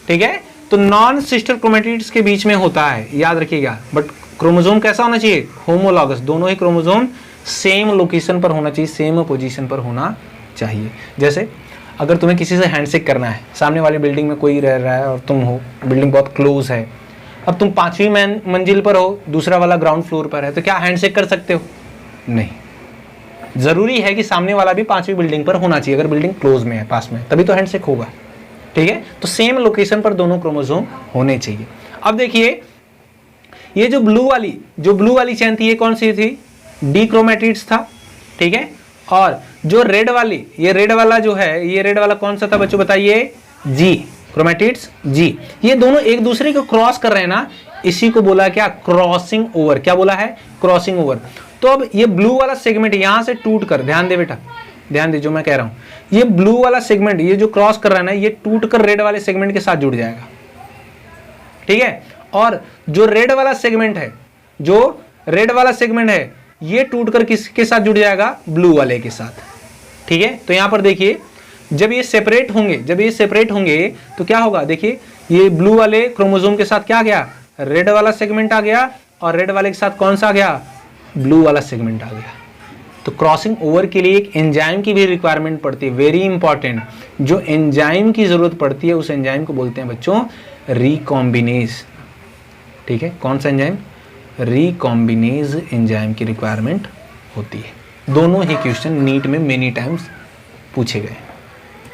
ठीक है। तो नॉन सिस्टर क्रोमेटिड्स के बीच में होता है, याद रखिएगा, बट क्रोमोसोम कैसा होना चाहिए, होमोलॉगस, दोनों ही क्रोमोसोम सेम लोकेशन पर होना चाहिए, सेम पोजीशन पर होना चाहिए। जैसे अगर तुम्हें किसी से हैंडशेक करना है, सामने वाली बिल्डिंग में कोई रह रहा है और तुम हो, बिल्डिंग बहुत क्लोज है, अब तुम 5वीं मंजिल पर हो, दूसरा वाला ग्राउंड फ्लोर पर है, तो क्या हैंडशेक कर सकते हो, नहीं। जरूरी है कि सामने वाला भी 5वीं बिल्डिंग पर होना चाहिए, अगर बिल्डिंग क्लोज में है, पास में, तभी तो हैंडशेक होगा। ठीक है, तो सेम लोकेशन पर दोनों क्रोमोसोम होने चाहिए। अब देखिए, ये जो ब्लू वाली चेन थी, ये कौन सी थी, डी क्रोमेटिड्स था, ठीक है। और जो रेड वाली, ये रेड वाला जो है, ये रेड वाला कौन सा था बच्चों बताइए, जी, क्रोमेटिड्स जी। ये दोनों एक दूसरे को क्रॉस कर रहे हैं ना, इसी को बोला क्या, क्रॉसिंग ओवर। क्या बोला है, क्रॉसिंग ओवर। तो अब ये ब्लू वाला सेगमेंट यहां से टूट कर, ध्यान दे बेटा, ध्यान दे जो मैं कह रहा हूं, ये ब्लू वाला सेगमेंट, ये जो क्रॉस कर रहा है ना, ये टूट कर रेड वाले सेगमेंट के साथ जुड़ जाएगा। ठीक है। और जो रेड वाला सेगमेंट है, जो रेड वाला सेगमेंट है, ये टूटकर किसके साथ जुड़ जाएगा? ब्लू वाले के साथ, ठीक है। तो यहां पर देखिए जब ये सेपरेट होंगे तो क्या होगा? देखिए ये ब्लू वाले क्रोमोसोम के साथ क्या आ गया? रेड वाला सेगमेंट आ गया, और रेड वाले के साथ कौन सा आ गया? ब्लू वाला सेगमेंट आ गया। तो क्रॉसिंग ओवर के लिए एक एंजाइम की भी रिक्वायरमेंट पड़ती है, वेरी इंपॉर्टेंट। जो एंजाइम की जरूरत पड़ती है उस एंजाइम को बोलते हैं बच्चों रिकॉम्बिनेज, ठीक है। कौन सा एंजाइम? रिकॉम्बिनेज एंजाइम की रिक्वायरमेंट होती है। दोनों ही क्वेश्चन नीट में मेनी टाइम्स पूछे गए,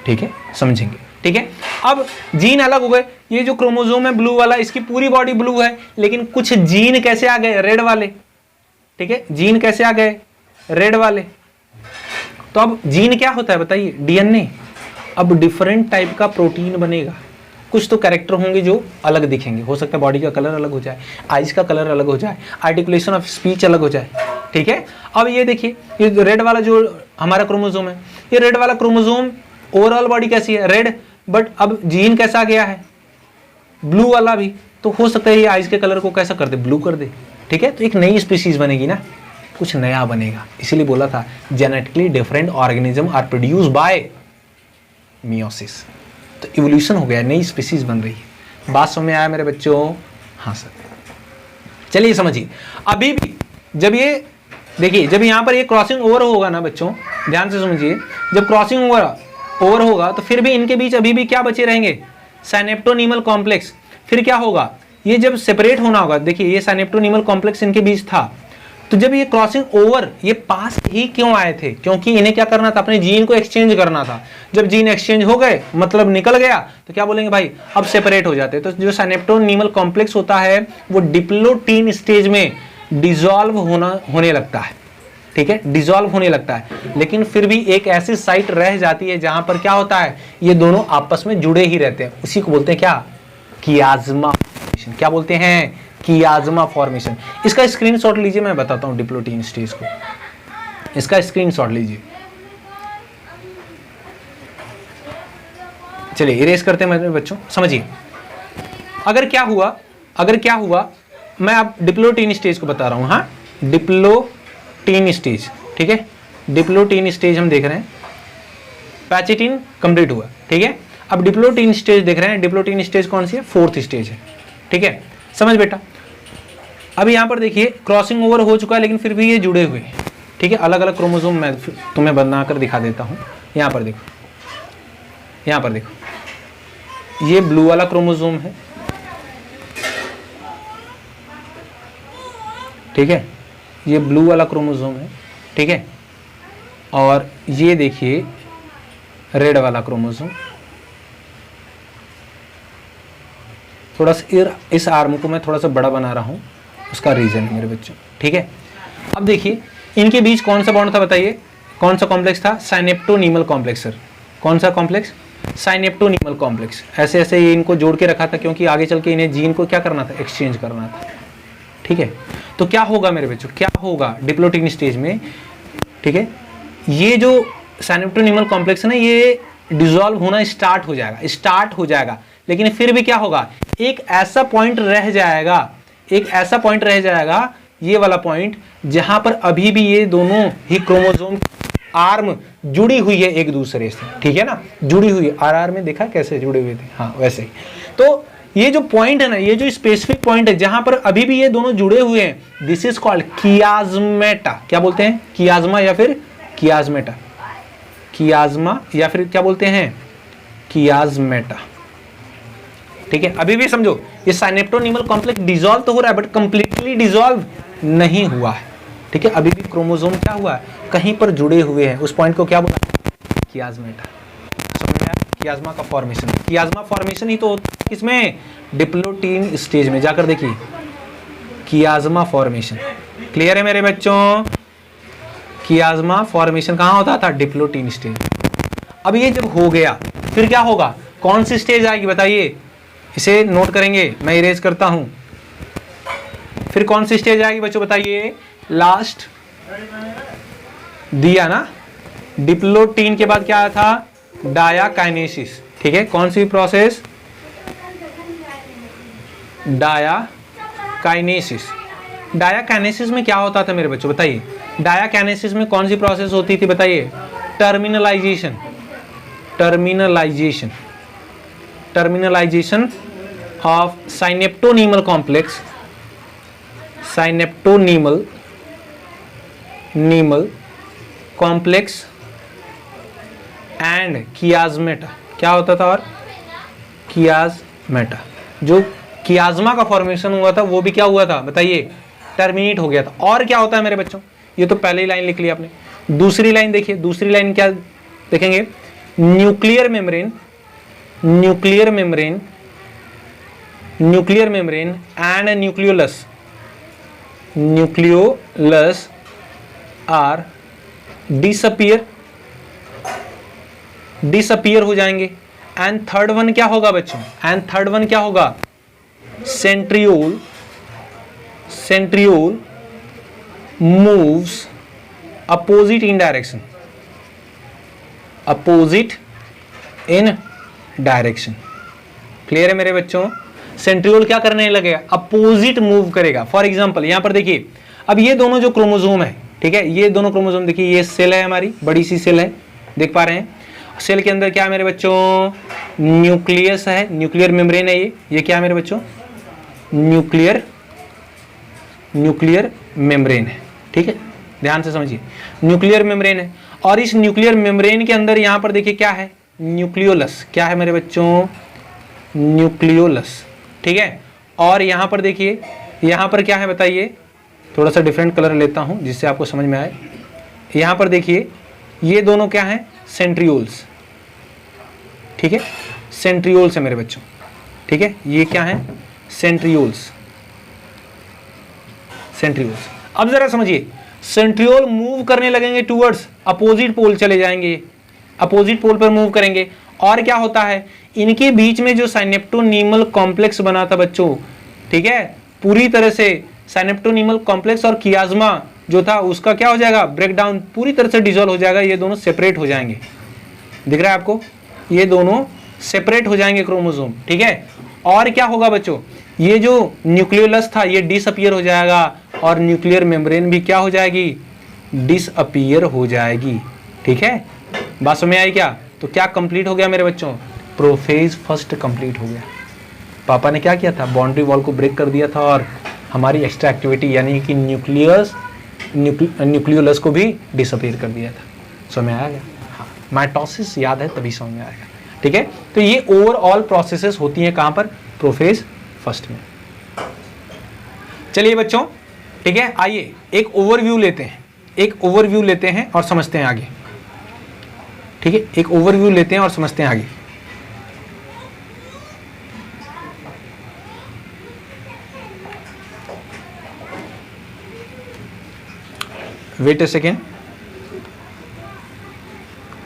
ठीक है, समझेंगे, ठीक है। अब जीन अलग हो गए, ये जो क्रोमोसोम है ब्लू वाला, इसकी पूरी बॉडी ब्लू है, लेकिन कुछ जीन कैसे आ गए? रेड वाले, ठीक है। जीन कैसे आ गए? रेड वाले। तो अब जीन क्या होता है बताइए? डीएनए। अब डिफरेंट टाइप का प्रोटीन बनेगा, कुछ तो कैरेक्टर होंगे जो अलग दिखेंगे, हो सकता है बॉडी का कलर अलग हो जाए, आइज का कलर अलग हो जाए, आर्टिकुलेशन ऑफ स्पीच अलग हो जाए, ठीक है। अब ये देखिए ये रेड वाला जो हमारा क्रोमोसोम है, ये रेड वाला क्रोमोसोम ओवरऑल बॉडी कैसी है? रेड, बट अब जीन कैसा आ गया है? ब्लू वाला भी। तो हो सकता है ये आइज के कलर को कैसा कर दे? ब्लू कर दे, ठीक है। तो एक नई स्पीसीज बनेगी ना, कुछ नया बनेगा। इसीलिए बोला था genetically different organism are produce by meiosis. तो इवोल्यूशन हो गया, नई स्पीसीज बन रही है। बात समझ में आया मेरे बच्चों? हाँ सर। चलिए समझिए, अभी भी जब ये देखिए, जब यहाँ पर ये क्रॉसिंग ओवर होगा ना बच्चों, ध्यान से समझिए, जब क्रॉसिंग ओवर होगा तो फिर भी इनके बीच अभी भी क्या बचे रहेंगे? साइनेप्टोनीमल कॉम्प्लेक्स। फिर क्या होगा? ये जब सेपरेट होना होगा, देखिए ये साइनेप्टोनीमल कॉम्प्लेक्स इनके बीच था, तो जब ये क्रॉसिंग ओवर, ये पास ही क्यों आए थे? क्योंकि इन्हें क्या करना था? अपने जीन को एक्सचेंज करना था। जब जीन एक्सचेंज हो गए, मतलब निकल गया, तो क्या बोलेंगे भाई? अब सेपरेट हो जाते। तो जो साइनेप्टोनीमल कॉम्प्लेक्स होता है वो डिप्लोटीन स्टेज में डिसॉल्व होने लगता है, ठीक है, डिसॉल्व होने लगता है। लेकिन फिर भी एक ऐसी साइट रह जाती है जहां पर क्या होता है? ये दोनों आपस में जुड़े ही रहते हैं। उसी को बोलते हैं क्या? कियाज्मा फॉर्मेशन। क्या बोलते हैं? कियाज्मा फॉर्मेशन। इसका स्क्रीनशॉट लीजिए, मैं बताता हूं डिप्लोटीन स्टेज को। इसका स्क्रीनशॉट लीजिए। चलिए इरेज करते हैं मेरे बच्चों, समझिए। अगर क्या हुआ, मैं अब डिप्लोटीन स्टेज को बता रहा हूं। हाँ, डिप्लोटीन स्टेज, ठीक है। डिप्लोटीन स्टेज हम देख रहे हैं, पैचिटिन कंप्लीट हुआ, ठीक है। अब डिप्लोटीन स्टेज देख रहे हैं। डिप्लोटीन स्टेज कौन सी है? 4th स्टेज है, ठीक है। समझ बेटा, अब यहां पर देखिए क्रॉसिंग ओवर हो चुका है, लेकिन फिर भी ये जुड़े हुए हैं, ठीक है। अलग अलग क्रोमोसोम मैं तुम्हें बनाकर दिखा देता हूं। यहां पर देखो, ये ब्लू वाला क्रोमोसोम है, ठीक है। ये ब्लू वाला क्रोमोसोम है, ठीक है। और ये देखिए रेड वाला क्रोमोसोम। थोड़ा सा इस आर्म को मैं थोड़ा सा बड़ा बना रहा हूं, उसका रीजन है मेरे बच्चों, ठीक है। अब देखिए इनके बीच कौन सा बॉन्ड था बताइए? कौन सा कॉम्प्लेक्स था? साइनेप्टोनीमल कॉम्प्लेक्स सर। कौन सा कॉम्प्लेक्स? Synaptonemal complex. ऐसे ऐसे ये इनको जोड़ के रखा था, क्योंकि आगे चल के इन्हें जीन को क्या करना था? एक्सचेंज करना था, ठीक है। तो क्या होगा मेरे बच्चों? क्या होगा डिप्लोटीन स्टेज में? ठीक है, ये जो साइनेप्टोनीमल कॉम्प्लेक्स है ना, ये डिसॉल्व होना स्टार्ट हो जाएगा, लेकिन फिर भी क्या होगा? एक ऐसा पॉइंट रह जाएगा, ये वाला पॉइंट, जहां पर अभी भी ये दोनों ही क्रोमोसोम आर्म जुड़ी हुई है एक दूसरे से, ठीक है ना, जुड़ी हुई है। आर में देखा कैसे जुड़े हुए थे? हाँ वैसे ही। तो ये जो पॉइंट है ना, ये जो स्पेसिफिक पॉइंट है जहां पर अभी भी ये दोनों जुड़े हुए हैं, दिस इज कॉल्ड कियाज्मेटा। क्या बोलते हैं? कियाज्मा या फिर कियाज्मेटा। कियाज्मा या फिर क्या बोलते हैं? कियाज्मेटा, ठीक है। अभी भी समझो, ये साइनेप्टोनीमल कॉम्प्लेक्स डिसॉल्व तो हो रहा है, बट कंप्लीटली डिसॉल्व नहीं हुआ है, ठीक है। अभी भी क्रोमोसोम क्या हुआ है? कहीं पर जुड़े हुए हैं। उस पॉइंट को क्या बोला? कियाज्मेटा। समझ में आया? कियाज्मा का फॉर्मेशन, कियाज्मा फॉर्मेशन ही तो होता है किसमें? डिप्लोटीन स्टेज में। जाकर देखिए कियाज्मा फॉर्मेशन। क्लियर है मेरे बच्चों? कियाज्मा फॉर्मेशन कहां होता था? Diplotene stage. अब ये जब हो गया, फिर क्या होगा? कौन सी स्टेज आएगी बताइए? इसे नोट करेंगे, मैं इरेज करता हूं। फिर कौन सी स्टेज आएगी बच्चों बताइए? लास्ट दिया ना, डिप्लोटीन के बाद क्या आया था? डायाकाइनेसिस, ठीक है। कौन सी प्रोसेस? डायाकाइनेसिस। डायाकाइनेसिस में क्या होता था मेरे बच्चों बताइए? डायाकाइनेसिस में कौन सी प्रोसेस होती थी बताइए? Terminalization. Terminalization terminalization of synaptonemal complex, synaptonemal complex and chiasmata. क्या होता था? और कियाज्मेटा, जो कियाज्मा का फॉर्मेशन हुआ था वो भी क्या हुआ था बताइए? टर्मिनेट हो गया था। और क्या होता है मेरे बच्चों? ये तो पहली लाइन लिख लिया आपने। दूसरी लाइन देखिए, दूसरी लाइन क्या देखेंगे? Nuclear membrane, nuclear membrane, nuclear membrane and nucleolus, nucleolus are disappear हो जाएंगे। एंड थर्ड वन क्या होगा बच्चों? एंड थर्ड वन क्या होगा? Centriole, centriole moves opposite in direction, opposite in direction. Clear है मेरे बच्चों? सेंट्रियोल क्या करने लगेगा? अपोजिट मूव करेगा। फॉर एग्जांपल यहां पर देखिए, अब ये दोनों जो क्रोमोसोम है, ठीक है, ये दोनों क्रोमोसोम देखिए, ये सेल है हमारी, बड़ी सी सेल है, देख पा रहे हैं? सेल के अंदर क्या है मेरे बच्चों? न्यूक्लियस है, न्यूक्लियर मेम्ब्रेन है। ये क्या है मेरे बच्चों? न्यूक्लियर मेम्ब्रेन है। ठीक है, ध्यान से समझिए, न्यूक्लियर मेम्ब्रेन है। और इस न्यूक्लियर मेम्ब्रेन के अंदर यहां पर देखिए क्या है? न्यूक्लियोलस। क्या है मेरे बच्चों? न्यूक्लियोलस। ठीक है, और यहां पर देखिए, यहां पर क्या है बताइए? थोड़ा सा डिफरेंट कलर लेता हूं जिससे आपको समझ में आए। यहां पर देखिए, ये दोनों क्या हैं? सेंट्रियोल्स। ठीक है, सेंट्रियोल्स है मेरे बच्चों। ठीक है, ये क्या है? Centrioles, centrioles. अब जरा समझिए, सेंट्रियोल मूव करने लगेंगे टूवर्ड्स अपोजिट पोल, चले जाएंगे अपोजिट पोल पर मूव करेंगे। और क्या होता है? इनके बीच में जो साइनेप्टोनीमल कॉम्प्लेक्स बना था बच्चों, ठीक है, पूरी तरह से साइनेप्टोनीमल कॉम्प्लेक्स और कियाज्मा जो था उसका क्या हो जाएगा? ब्रेकडाउन, पूरी तरह से डिसॉल्व हो जाएगा। ये दोनों सेपरेट हो जाएंगे। दिख रहा है आपको? ये दोनों सेपरेट हो जाएंगे क्रोमोसोम। ठीक है, और क्या होगा बच्चों? ये जो न्यूक्लियोलस था ये डिसअपियर हो जाएगा और न्यूक्लियर मेम्ब्रेन भी क्या हो जाएगी? डिसअपियर हो जाएगी। ठीक है, बात समझ में आई क्या? तो क्या कंप्लीट हो गया मेरे बच्चों? प्रोफेज फर्स्ट कंप्लीट हो गया। पापा ने क्या किया था? बाउंड्री वॉल को ब्रेक कर दिया था और हमारी एक्स्ट्रा एक्टिविटी यानी कि न्यूक्लियोलस को भी डिसअपियर कर दिया था। समझ में आ गया? हाँ, माइटोसिस याद है तभी समझ में आएगा। ठीक है, तो ये ओवरऑल प्रोसेसेस होती हैं कहां पर? प्रोफेज फर्स्ट में। चलिए बच्चों, ठीक है, आइए एक ओवरव्यू लेते हैं, एक ओवरव्यू लेते हैं और समझते हैं आगे। ठीक है, एक ओवरव्यू लेते हैं और समझते हैं आगे। वेट ए सेकेंड,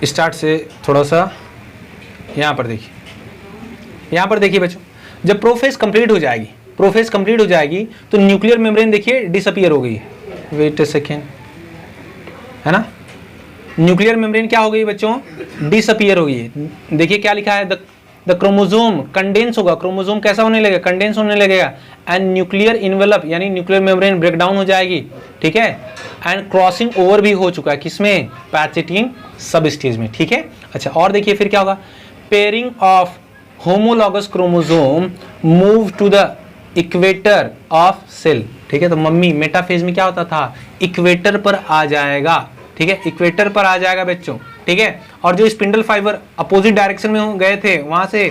स्टार्ट से थोड़ा सा यहां पर देखिए, यहां पर देखिए बच्चों, जब प्रोफेज कंप्लीट हो जाएगी, प्रोफेज कंप्लीट हो जाएगी तो न्यूक्लियर मेम्ब्रेन देखिए डिसअपियर हो गई है। वेट ए सेकेंड, है ना? न्यूक्लियर मेम्ब्रेन क्या हो गई बच्चों? डिसअपियर हो गई है। देखिए क्या लिखा है? द क्रोमोसोम कंडेंस होगा। क्रोमोसोम कैसा होने लगेगा? कंडेंस होने लगेगा। एंड न्यूक्लियर इनवेलप यानी न्यूक्लियर मेम्ब्रेन ब्रेक डाउन हो जाएगी। ठीक है, एंड क्रॉसिंग ओवर भी हो चुका है। किसमें? पैचेटिन सब स्टेज में। ठीक है, अच्छा, और देखिए फिर क्या होगा? Pairing of homologous chromosome move to the equator of cell. ठीक है, तो मम्मी मेटाफेज में क्या होता था? इक्वेटर पर आ जाएगा। ठीक है, इक्वेटर पर आ जाएगा बच्चों। ठीक है, और जो स्पिंडल फाइबर अपोजिट डायरेक्शन में गए थे वहां से,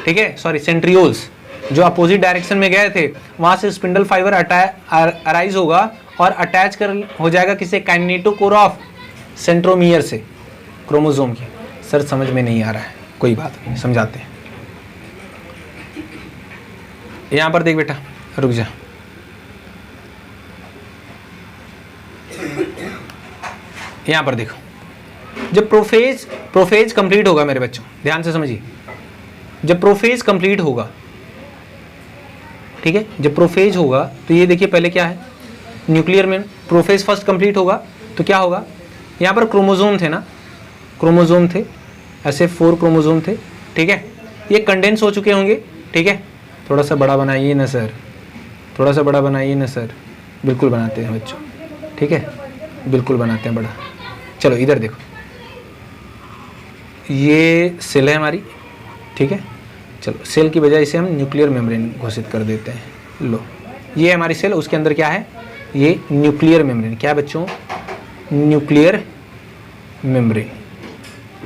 ठीक है, सॉरी, सेंट्रियोल्स जो अपोजिट डायरेक्शन में गए थे वहां से स्पिंडल फाइबर अराइज होगा और अटैच कर हो जाएगा किसे? काइनेटोकोर ऑफ सेंट्रोमियर से, क्रोमोसोम की। सर समझ में नहीं आ रहा है, कोई बात नहीं, समझाते हैं। यहां पर देख बेटा, रुक जा, यहां पर देखो, जब प्रोफेज कंप्लीट होगा मेरे बच्चों, ध्यान से समझिए, जब प्रोफेज कंप्लीट होगा, ठीक है, जब प्रोफेज होगा तो ये देखिए पहले क्या है? न्यूक्लियर में प्रोफेज फर्स्ट कंप्लीट होगा तो क्या होगा? यहाँ पर क्रोमोसोम थे ना, क्रोमोसोम थे, ऐसे 4 क्रोमोसोम थे। ठीक है, ये कंडेंस हो चुके होंगे। ठीक है, थोड़ा सा बड़ा बनाइए ना सर, थोड़ा सा बड़ा बनाइए ना सर। बिल्कुल बनाते हैं बच्चों, ठीक है, बिल्कुल बनाते हैं बड़ा। चलो इधर देखो, ये सेल है हमारी, ठीक है। चलो सेल की बजाय इसे हम न्यूक्लियर मेम्ब्रेन घोषित कर देते हैं। लो ये है हमारी सेल, उसके अंदर क्या है, ये न्यूक्लियर मेम्ब्रेन। क्या बच्चों, न्यूक्लियर मेम्ब्रेन।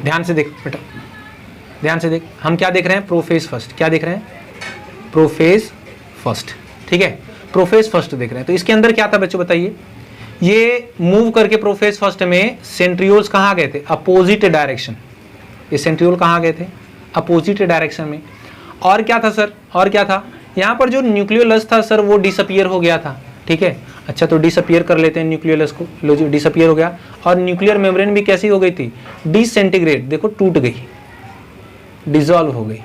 ध्यान से देख बेटा, ध्यान से देख, हम क्या देख रहे हैं, प्रोफेज फर्स्ट। क्या देख रहे हैं, प्रोफेज फर्स्ट, ठीक है, प्रोफेज फर्स्ट देख रहे हैं। तो इसके अंदर क्या था बच्चों बताइए, ये मूव करके प्रोफेज फर्स्ट में सेंट्रियोल्स कहाँ गए थे, अपोजिट डायरेक्शन। ये सेंट्रियोल कहाँ गए थे, अपोजिट डायरेक्शन में। और क्या था सर, और क्या था, यहाँ पर जो न्यूक्लियोलस था सर वो डिसअपियर हो गया था, ठीक है। अच्छा तो डिसअपियर कर लेते हैं न्यूक्लियोलस को। लो जो डिसअपियर हो गया, और न्यूक्लियर मेम्ब्रेन भी कैसी हो गई थी, डिसइंटीग्रेट, देखो टूट गई, डिसॉल्व हो गई।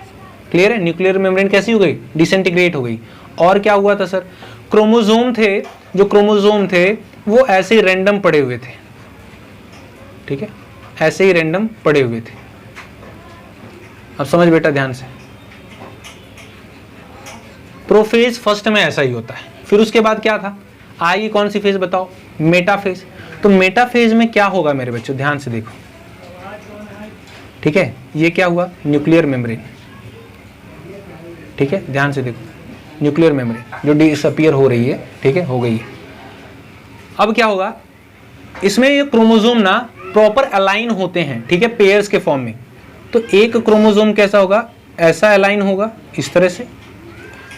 क्लियर है, न्यूक्लियर मेम्ब्रेन कैसी हो गई, डिसइंटीग्रेट हो गई। और क्या हुआ था सर, क्रोमोसोम थे, जो क्रोमोसोम थे वो ऐसे ही रैंडम पड़े हुए थे, ठीक है, ऐसे ही रैंडम पड़े हुए थे। अब समझ बेटा ध्यान से, प्रोफेज फर्स्ट में ऐसा ही होता है। फिर उसके बाद क्या था, आइए कौन सी फेज बताओ, मेटाफेज। तो मेटाफेज में क्या होगा मेरे बच्चों, ध्यान से देखो, ठीक है, ये क्या हुआ, न्यूक्लियर मेम्ब्रेन, ठीक है, ध्यान से देखो, न्यूक्लियर मेम्ब्रेन जो डिसअपियर हो रही है, ठीक है, हो गई है। अब क्या होगा, इसमें ये क्रोमोसोम ना प्रॉपर अलाइन होते हैं, ठीक है, पेयर्स के फॉर्म में। तो एक क्रोमोसोम कैसा होगा, ऐसा अलाइन होगा इस तरह से,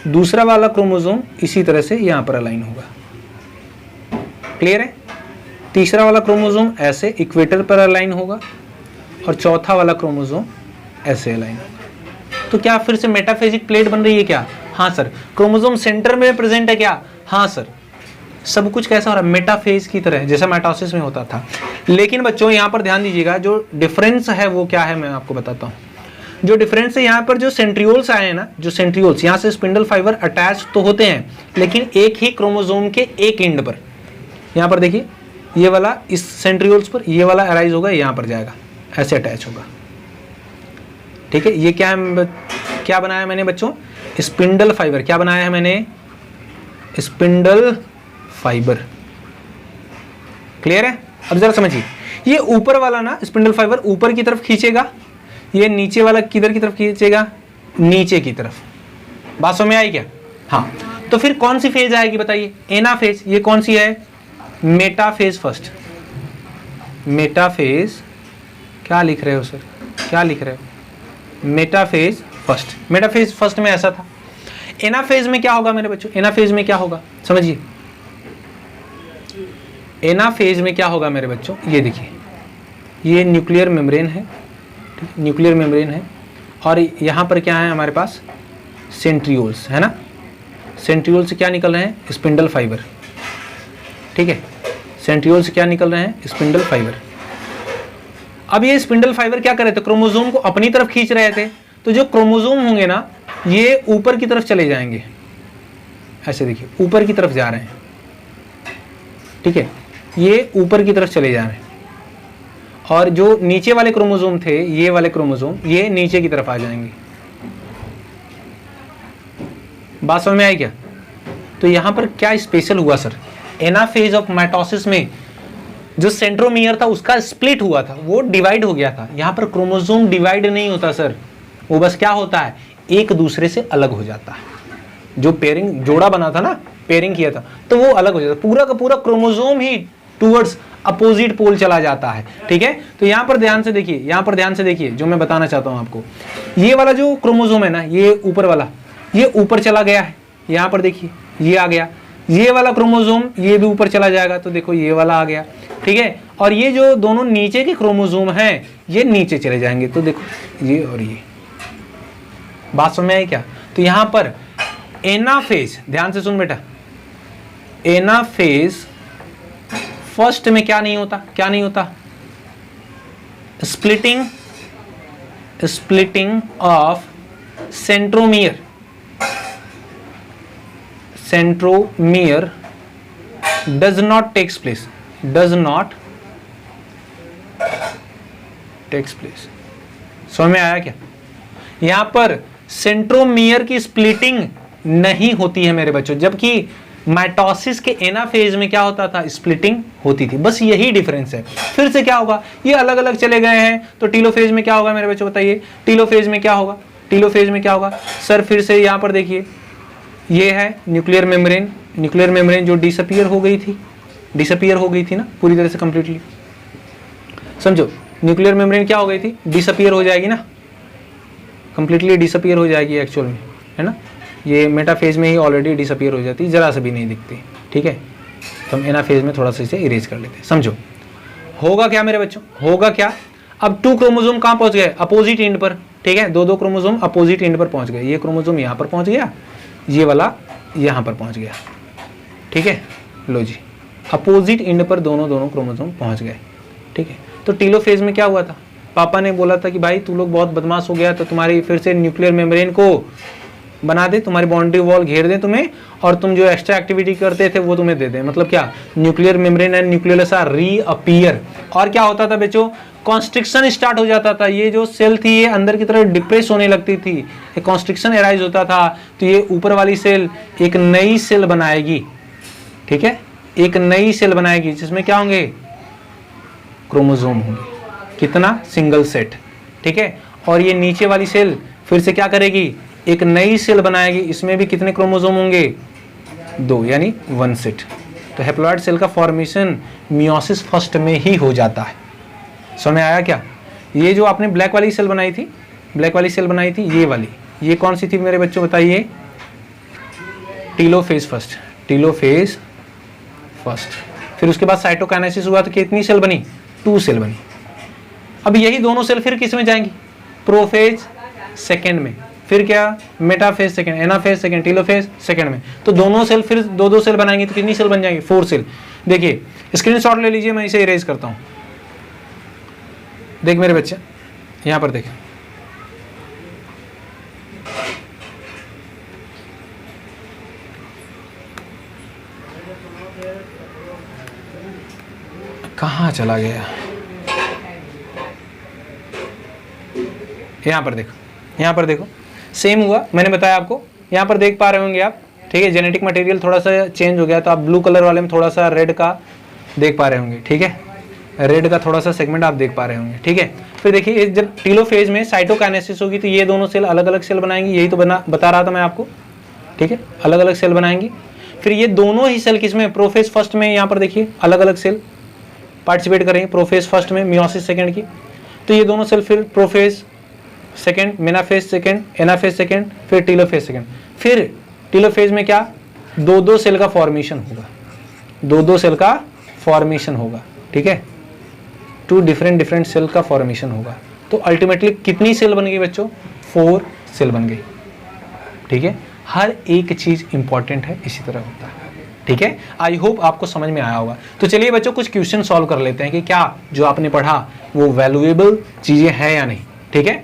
दूसरा वाला क्रोमोसोम इसी तरह से यहां पर अलाइन होगा। क्लियर है, तीसरा वाला क्रोमोसोम ऐसे इक्वेटर पर अलाइन होगा, और चौथा वाला क्रोमोसोम ऐसे अलाइन होगा। तो क्या फिर से मेटाफेजिक प्लेट बन रही है क्या, हाँ सर। क्रोमोसोम सेंटर में प्रेजेंट है क्या, हाँ सर। सब कुछ कैसा हो रहा है, मेटाफेज की तरह, जैसा माइटोसिस में होता था। लेकिन बच्चों यहाँ पर ध्यान दीजिएगा, जो डिफरेंस है वो क्या है, मैं आपको बताता हूँ। जो डिफरेंस है यहाँ पर, जो सेंट्रियोल्स आए हैं ना, जो सेंट्रियोल्स, यहाँ से स्पिंडल फाइबर अटैच तो होते हैं, लेकिन एक ही क्रोमोसोम के एक एंड पर। यहाँ पर देखिए, ये वाला इस सेंट्रियोल्स पर, ये वाला अराइज होगा, यहाँ पर जाएगा, ऐसे अटैच होगा, ठीक है। ये क्या है, क्या बनाया मैंने बच्चों, स्पिंडल फाइबर। क्या बनाया है मैंने, स्पिंडल फाइबर। क्लियर है, अब जरा समझिए, ये ऊपर वाला ना स्पिंडल फाइबर ऊपर की तरफ खींचेगा, ये नीचे वाला किधर की तरफ खींचेगा, नीचे की तरफ। बात समझ में आई क्या, हाँ। तो फिर कौन सी फेज आएगी बताइए, एनाफेज। ये कौन सी है, मेटाफेज फर्स्ट। मेटाफेज, क्या लिख रहे हो सर, क्या लिख रहे हो, मेटाफेज फर्स्ट। मेटाफेज फर्स्ट में ऐसा था। एनाफेज में क्या होगा मेरे बच्चों, एनाफेज में क्या होगा समझिए, एनाफेज में क्या होगा मेरे बच्चों, ये देखिए, ये न्यूक्लियर मेम्ब्रेन है, न्यूक्लियर मेम्ब्रेन है, और यहाँ पर क्या है हमारे पास, सेंट्रियोल्स है ना। सेंट्रियोल से क्या निकल रहे हैं, स्पिंडल फाइबर, ठीक है। सेंट्रियोल से क्या निकल रहे हैं, स्पिंडल फाइबर। अब ये स्पिंडल फाइबर क्या कर रहे थे, क्रोमोसोम को अपनी तरफ खींच रहे थे। तो जो क्रोमोसोम होंगे ना, ये ऊपर की तरफ चले जाएंगे, ऐसे देखिए, ऊपर की तरफ जा रहे हैं, ठीक है, ये ऊपर की तरफ चले जा रहे हैं। और जो नीचे वाले क्रोमोसोम थे, ये वाले क्रोमोसोम, ये नीचे की तरफ आ जाएंगे। बात समझ में आई क्या। तो यहां पर क्या स्पेशल हुआ सर, एनाफेज ऑफ माइटोसिस में जो सेंट्रोमियर था उसका स्प्लिट हुआ था, वो डिवाइड हो गया था। यहां पर क्रोमोसोम डिवाइड नहीं होता सर, वो बस क्या होता है, एक दूसरे से अलग हो जाता है। जो पेयरिंग जोड़ा बना था ना, पेयरिंग किया था, तो वो अलग हो जाता है। पूरा का पूरा क्रोमोसोम ही टूवर्ड्स अपोजिट पोल चला जाता है, ठीक है। तो यहाँ पर ध्यान से देखिए, यहाँ पर ध्यान से देखिए, जो मैं बताना चाहता हूँ आपको, ये वाला जो क्रोमोसोम है ना, ये ऊपर वाला, ये ऊपर चला गया है, यहाँ पर देखिए ये आ गया। ये वाला क्रोमोसोम ये भी ऊपर चला जाएगा, तो देखो ये वाला आ गया, ठीक है। और ये जो दोनों नीचे के क्रोमोसोम हैं, ये नीचे चले जाएंगे, तो देखो ये और ये। बात समझ में आई क्या। तो यहाँ पर एनाफेज, ध्यान से सुन बेटा, एनाफेज फर्स्ट में क्या नहीं होता, क्या नहीं होता, splitting, splitting of centromere, centromere does not takes place, does not takes place. समझ में आया क्या। यहां पर सेंट्रोमियर की स्प्लिटिंग नहीं होती है मेरे बच्चों, जबकि माइटोसिस के एनाफेज में क्या होता था, स्प्लिटिंग होती थी। बस यही डिफरेंस है। फिर से क्या होगा, ये अलग अलग चले गए हैं, तो टीलोफेज में क्या होगा मेरे बच्चों बताइए, टीलोफेज में क्या होगा, टीलोफेज में क्या होगा सर, फिर से यहाँ पर देखिए, ये है न्यूक्लियर मेम्ब्रेन, न्यूक्लियर मेम्ब्रेन जो डिसअपीयर हो गई थी ना पूरी तरह से कंप्लीटली, समझो न्यूक्लियर मेम्ब्रेन क्या हो गई थी, डिसअपीयर हो जाएगी ना, कंप्लीटली डिसअपीयर हो जाएगी एक्चुअल में, है ना। ये मेटाफेज में ही ऑलरेडी डिसअपीयर हो जाती है, जरा सा भी नहीं दिखती, ठीक है। तो हम एनाफेज में थोड़ा सा इसे इरेज कर लेते हैं। समझो होगा क्या मेरे बच्चों, होगा क्या, अब 2 क्रोमोसोम कहाँ पहुंच गए, अपोजिट एंड पर, ठीक है। 2 क्रोमोसोम अपोजिट एंड पर पहुंच गए, ये क्रोमोसोम यहाँ पर पहुंच गया, ये वाला यहाँ पर पहुंच गया, ठीक है। लो जी, अपोजिट एंड पर दोनों क्रोमोसोम पहुंच गए, ठीक है। तो टीलोफेज में क्या हुआ था, पापा ने बोला था कि भाई तू लोग बहुत बदमाश हो गया, तो तुम्हारी फिर से न्यूक्लियर मेम्ब्रेन को बना दे, तुम्हारी बाउंड्री वॉल घेर दे तुम्हें, और तुम जो एक्स्ट्रा एक्टिविटी करते थे वो तुम्हें दे दे। मतलब क्या, nuclear membrane and nucleus are reappear, और क्या होता था बच्चों, कॉन्स्ट्रिक्शन स्टार्ट हो जाता था। ये जो सेल थी ये अंदर की तरफ डिप्रेस होने लगती थी, एक कॉन्स्ट्रिक्शन एराइज होता था, तो ये ऊपर वाली सेल एक नई सेल बनाएगी, ठीक है, एक नई सेल बनाएगी जिसमें क्या होंगे, क्रोमोसोम होंगे, कितना, सिंगल सेट, ठीक है। और ये नीचे वाली सेल फिर से क्या करेगी, एक नई सेल बनाएगी, इसमें भी कितने क्रोमोसोम होंगे, 2, यानी 1 सेट। तो हैप्लॉइड सेल का फॉर्मेशन मियोसिस फर्स्ट में ही हो जाता है। समझ में आया क्या। ये जो आपने ब्लैक वाली सेल बनाई थी, ब्लैक वाली सेल बनाई थी, ये वाली, ये कौन सी थी मेरे बच्चों बताइए, टीलोफेज फर्स्ट, टीलोफेज फर्स्ट। फिर उसके बाद साइटोकाइनेसिस हुआ तो कितनी सेल बनी, 2 सेल बनी। अब यही दोनों सेल फिर किस में जाएंगी, प्रोफेज सेकेंड में, फिर क्या, metaphase second, anaphase second, telophase second में। तो दोनों सेल फिर 2 सेल बनाएंगे, तो कितनी सेल बन जाएंगी, 4 सेल। देखिए स्क्रीनशॉट ले लीजिए, मैं इसे इरेज करता हूं। देख मेरे बच्चे, यहां पर देख, कहां चला गया, यहां पर देखो, यहां पर देखो, सेम हुआ, मैंने बताया आपको, यहाँ पर देख पा रहे होंगे आप, ठीक है। जेनेटिक मटेरियल थोड़ा सा चेंज हो गया, तो आप ब्लू कलर वाले में थोड़ा सा रेड का देख पा रहे होंगे, ठीक है, रेड का थोड़ा सा सेगमेंट आप देख पा रहे होंगे, ठीक है। फिर देखिए जब टीलोफेज में साइटोकाइनेसिस होगी तो ये दोनों सेल अलग अलग सेल बनाएंगी, यही तो बता रहा था मैं आपको, ठीक है, अलग अलग सेल बनाएंगी। फिर ये दोनों ही सेल किसमें, प्रोफेज फर्स्ट में, यहाँ पर देखिए अलग अलग सेल पार्टिसिपेट करेंगे, प्रोफेज फर्स्ट में, मियोसिस सेकेंड की। तो ये दोनों सेल फिर prophase second, metaphase second, anaphase second, फिर टीलोफेज सेकेंड। फिर टीलोफेज में क्या, 2 सेल का फॉर्मेशन होगा, 2 सेल का फॉर्मेशन होगा, ठीक है, 2 डिफरेंट सेल का फॉर्मेशन होगा। तो अल्टीमेटली कितनी सेल बन गई बच्चों, 4 सेल बन गई, ठीक है। हर एक चीज इंपॉर्टेंट है, इसी तरह होता है, ठीक है। आई होप आपको समझ में आया होगा। तो चलिए बच्चों कुछ क्वेश्चन सॉल्व कर लेते हैं कि क्या जो आपने पढ़ा वो वैल्यूएबल चीजें हैं या नहीं, ठीक है।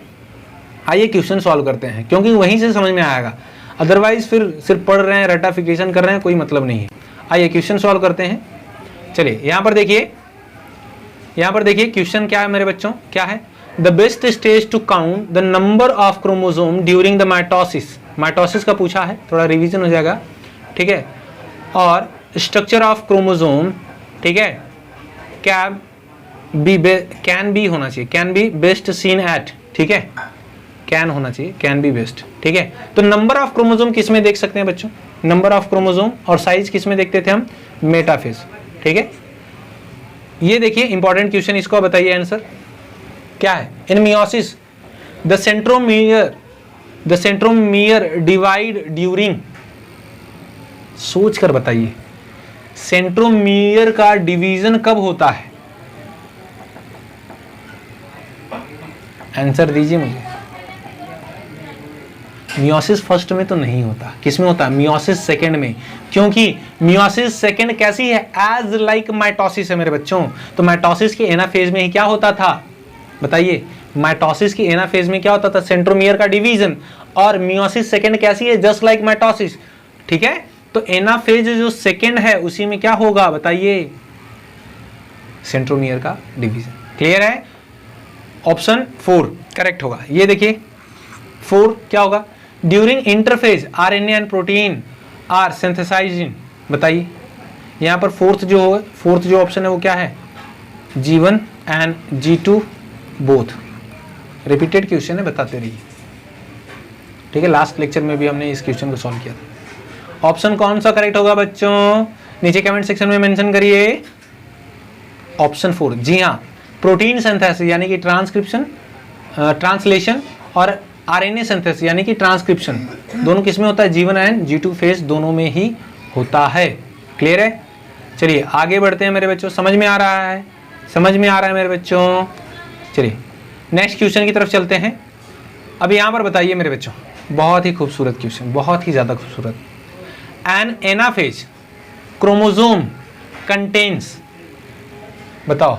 आइए क्वेश्चन सॉल्व करते हैं, क्योंकि वहीं से समझ में आएगा, अदरवाइज फिर सिर्फ पढ़ रहे हैं, रटाफिकेशन कर रहे हैं, कोई मतलब नहीं है। आइए क्वेश्चन सॉल्व करते हैं। चलिए यहाँ पर देखिए, यहाँ पर देखिए क्वेश्चन क्या है मेरे बच्चों, क्या है, the best stage to count the number of chromosome during the mitosis, mitosis का पूछा है, थोड़ा रिवीजन हो जाएगा, ठीक है। और स्ट्रक्चर ऑफ क्रोमोसोम, ठीक है, कैन बी होना चाहिए, can be best seen at, ठीक है, कैन होना चाहिए, कैन बी बेस्ट, ठीक है। तो नंबर ऑफ क्रोमोसोम किस में देख सकते हैं बच्चों, नंबर ऑफ क्रोमोसोम, और साइज किस में देखते थे हम, मेटाफेज, ठीक है। ये देखिए इंपॉर्टेंट क्वेश्चन, इसको बताइए आंसर क्या है। इन meiosis the centromere divide during, सोच कर बताइए, सेंट्रोमियर का डिवीजन कब होता है, आंसर दीजिए मुझे। मियोसिस फर्स्ट में तो नहीं होता, किस में होता है, मियोसिस सेकंड में, क्योंकि मियोसिस सेकंड कैसी है, एज लाइक माइटोसिस है मेरे बच्चों। तो माइटोसिस के एनाफेज में ही क्या होता था बताइए, माइटोसिस की एनाफेज में क्या होता था, सेंट्रोमियर का डिवीजन। और मियोसिस सेकंड कैसी है, जस्ट लाइक माइटोसिस, ठीक है। तो एनाफेज जो सेकंड है उसी में क्या होगा बताइए, सेंट्रोमियर का डिवीजन। क्लियर है, ऑप्शन 4 करेक्ट होगा। ये देखिए 4 क्या होगा, during interphase RNA and protein are synthesizing. बताइए यहाँ पर फोर्थ जो ऑप्शन है वो क्या है, G1 and G2 both. Repeated question है, बताते रहिए, ठीक है। लास्ट लेक्चर में भी हमने इस क्वेश्चन को सॉल्व किया था। ऑप्शन कौन सा करेक्ट होगा बच्चों, नीचे कमेंट सेक्शन में मेंशन करिए। ऑप्शन 4, जी हाँ, प्रोटीन सिंथेसिस यानी कि ट्रांसलेशन और आरएनए सिंथेसिस यानी कि ट्रांसक्रिप्शन, दोनों किस में होता है, G1 एंड G2 फेज दोनों में ही होता है। क्लियर है? चलिए आगे बढ़ते हैं मेरे बच्चों, समझ में आ रहा है, समझ में आ रहा है मेरे बच्चों। चलिए नेक्स्ट क्वेश्चन की तरफ चलते हैं। अब यहाँ पर बताइए मेरे बच्चों, बहुत ही खूबसूरत क्वेश्चन, बहुत ही ज़्यादा खूबसूरत। एन एनाफेज क्रोमोसोम कंटेन्स, बताओ,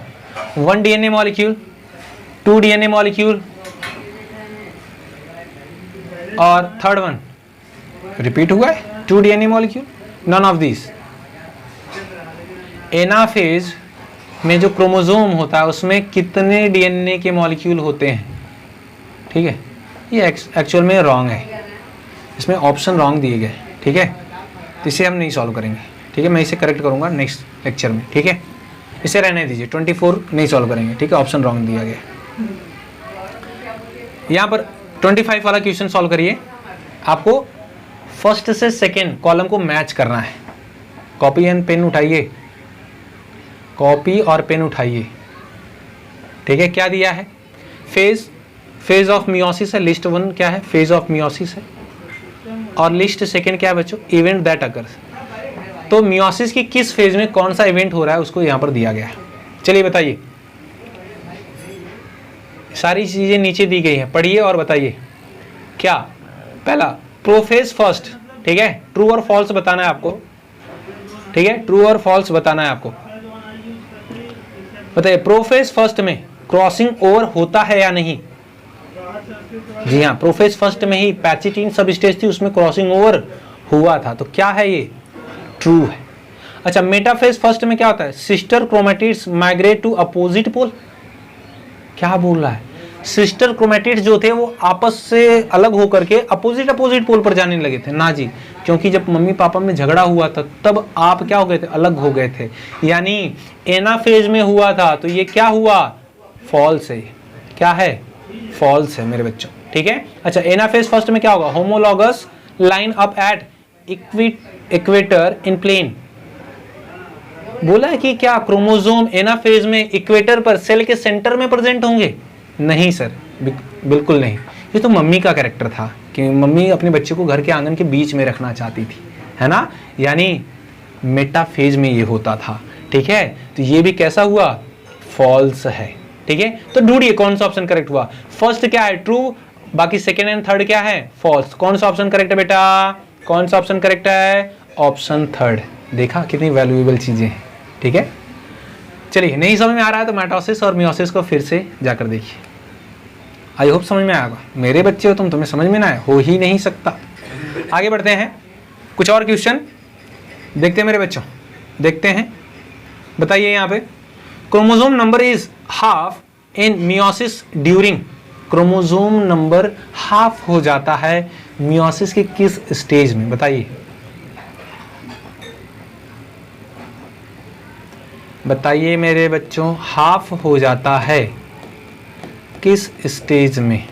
1 DNA मॉलिक्यूल, 2 DNA मॉलिक्यूल और थर्ड वन रिपीट हुआ है 2 DNA molecule, none of this. Anaphase में जो क्रोमोसोम होता है उसमें कितने DNA के मॉलिक्यूल होते हैं, ठीक है। ये एक्चुअल में रॉन्ग है, इसमें ऑप्शन रॉन्ग दिए गए, ठीक है। तो इसे हम नहीं सॉल्व करेंगे, ठीक है। मैं इसे करेक्ट करूंगा नेक्स्ट लेक्चर में, ठीक है। इसे रहने दीजिए, 24 नहीं सॉल्व करेंगे, ठीक है, ऑप्शन रॉन्ग दिया गया। यहाँ पर 25 वाला क्वेश्चन सॉल्व करिए। आपको फर्स्ट से सेकेंड कॉलम को मैच करना है। कॉपी एंड पेन उठाइए, कॉपी और पेन उठाइए, ठीक है। क्या दिया है, फेज ऑफ मियोसिस है, लिस्ट 1 क्या है, फेज ऑफ मियोसिस है, और लिस्ट सेकेंड क्या है बच्चों, इवेंट दैट अकर्स। तो मियोसिस की किस फेज में कौन सा इवेंट हो रहा है उसको यहाँ पर दिया गया है। चलिए बताइए, सारी चीजें नीचे दी गई हैं, पढ़िए और बताइए। क्या पहला प्रोफेज फर्स्ट, ठीक है, ट्रू और फॉल्स बताना है आपको, ठीक है, ट्रू और फॉल्स बताना है आपको। बताइए प्रोफेज फर्स्ट में क्रॉसिंग ओवर होता है या नहीं। जी हाँ, प्रोफेज फर्स्ट में ही पैचिटीन सब स्टेज थी, उसमें क्रॉसिंग ओवर हुआ था, तो क्या है ये, ट्रू है। अच्छा, मेटाफेज फर्स्ट में क्या होता है, sister chromatids migrate to opposite pole. क्या बोल रहा है, सिस्टर क्रोमैटिड्स जो थे वो आपस से अलग होकर के अपोजिट पोल पर जाने लगे थे ना जी, क्योंकि जब मम्मी पापा में झगड़ा हुआ था तब आप क्या हो गए थे, अलग हो गए थे, यानी एनाफेज में हुआ था, तो ये क्या हुआ, फॉल्स है। क्या है, फॉल्स है मेरे बच्चों, ठीक है। अच्छा, एनाफेज फर्स्ट में क्या होगा, homologous line up at equator in plane. बोला है कि क्या क्रोमोसोम एनाफेज में इक्वेटर पर सेल के सेंटर में प्रेजेंट होंगे, नहीं सर, बिल्कुल नहीं। ये तो मम्मी का कैरेक्टर था कि मम्मी अपने बच्चे को घर के आंगन के बीच में रखना चाहती थी, है ना, यानी मेटाफेज में ये होता था, ठीक है। तो ये भी कैसा हुआ, फॉल्स है, ठीक है। तो ढूंढिए कौन सा ऑप्शन करेक्ट हुआ। फर्स्ट क्या है, ट्रू, बाकी सेकेंड एंड थर्ड क्या है, फॉल्स। कौन सा ऑप्शन करेक्ट है बेटा, कौन सा ऑप्शन करेक्ट है, ऑप्शन थर्ड। देखा कितनी वैल्यूएबल चीजें हैं, ठीक है। चलिए, नहीं समझ में आ रहा है तो माइटोसिस और मियोसिस को फिर से जाकर देखिए, आई होप समझ में आएगा। मेरे बच्चे हो तुम, तुम्हें समझ में ना आए, हो ही नहीं सकता। आगे बढ़ते हैं, कुछ और क्वेश्चन देखते हैं मेरे बच्चों, देखते हैं। बताइए यहाँ पे, chromosome number is half in meiosis during. Chromosome number half हो जाता है मियोसिस के किस स्टेज में, बताइए। बताइए मेरे बच्चों, हाफ हो जाता है किस स्टेज में।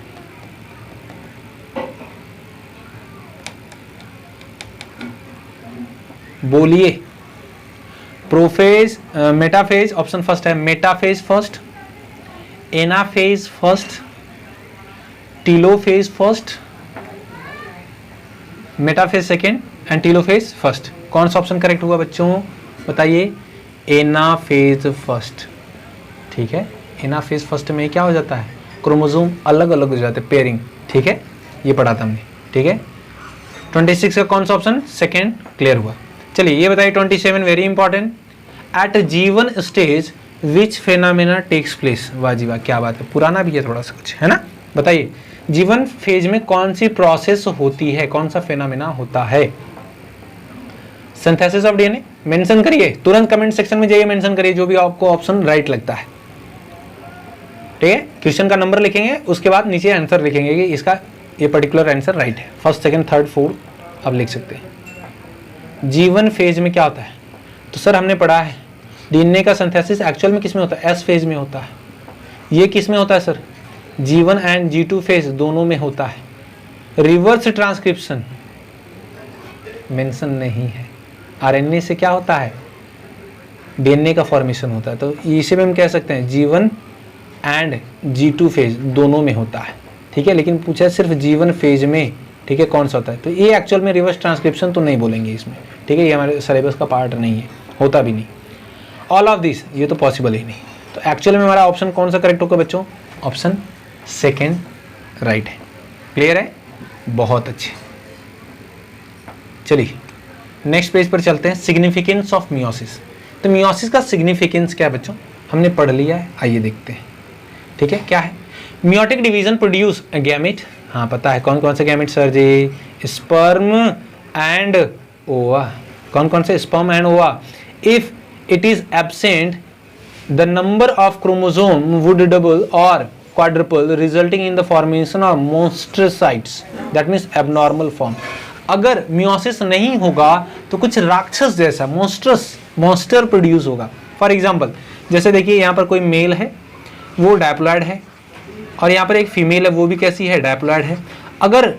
बोलिए, प्रोफेज, मेटाफेज, ऑप्शन फर्स्ट है metaphase first, anaphase first, telophase first, metaphase second and telophase first. कौन सा ऑप्शन करेक्ट हुआ बच्चों, बताइए। एनाफेज फर्स्ट, ठीक है। एनाफेज फर्स्ट में क्या हो जाता है, क्रोमोसोम अलग अलग हो जाते हैं, पेयरिंग, ठीक है, ये पढ़ा था हमने, ठीक है। 26 का कौन सा ऑप्शन, सेकेंड, क्लियर हुआ। चलिए ये बताइए 27, very important. At G1 stage which phenomena takes place. वाह जी वाह, क्या बात है, पुराना भी है थोड़ा सा कुछ, है ना। बताइए G1 फेज में कौन सी प्रोसेस होती है, कौन सा फेनामिना होता है। सिंथेसिस ऑफ डीएनए, मेंशन करिए, तुरंत कमेंट सेक्शन में जाइए, मेंशन करिए जो भी आपको ऑप्शन राइट लगता है, ठीक है। क्वेश्चन का नंबर लिखेंगे, उसके बाद नीचे आंसर लिखेंगे कि इसका ये पर्टिकुलर आंसर राइट है। फर्स्ट, सेकंड, थर्ड, फोर्थ आप लिख सकते हैं। जीवन फेज में क्या होता है? तो सर हमने पढ़ा है डीएनए का सिंथेसिस एक्चुअल में किस में होता है? एस फेज में होता है। ये किस में होता है sir? G1 and G2 phase दोनों में होता है। रिवर्स ट्रांसक्रिप्शन मेंशन नहीं है। आरएनए से क्या होता है? डीएनए का फॉर्मेशन होता है। तो इसे भी हम कह सकते हैं G1 एंड G2 फेज दोनों में होता है, ठीक है। लेकिन पूछा है सिर्फ G1 फेज में, ठीक है, कौन सा होता है? तो ये एक्चुअल में रिवर्स ट्रांसक्रिप्शन तो नहीं बोलेंगे इसमें, ठीक है, ये हमारे सिलेबस का पार्ट नहीं है, होता भी नहीं। ऑल ऑफ दिस ये तो पॉसिबल ही नहीं। तो एक्चुअल में हमारा ऑप्शन कौन सा करेक्ट होगा बच्चों? ऑप्शन सेकेंड राइट है। क्लियर है? बहुत अच्छे। चलिए नेक्स्ट पेज पर चलते हैं। Significance of meiosis. तो मियोसिस का सिग्निफिकेंस क्या है बच्चों? हमने पढ़ लिया है, आइए देखते हैं, ठीक है। क्या है? Meiotic division produce gamete. हाँ पता है, कौन कौन से gamete sir ji? Sperm and ova. कौन कौन से? Sperm and ova. If it is absent the number of chromosome would double और quadruple resulting in the formation of monstocytes, that means abnormal form। अगर मियोसिस नहीं होगा तो कुछ राक्षस जैसा मॉन्स्टर प्रोड्यूस होगा। फॉर एग्जाम्पल जैसे देखिए यहाँ पर कोई मेल है वो डायप्लॉइड है और यहाँ पर एक फीमेल है वो भी कैसी है? डायप्लॉइड है। अगर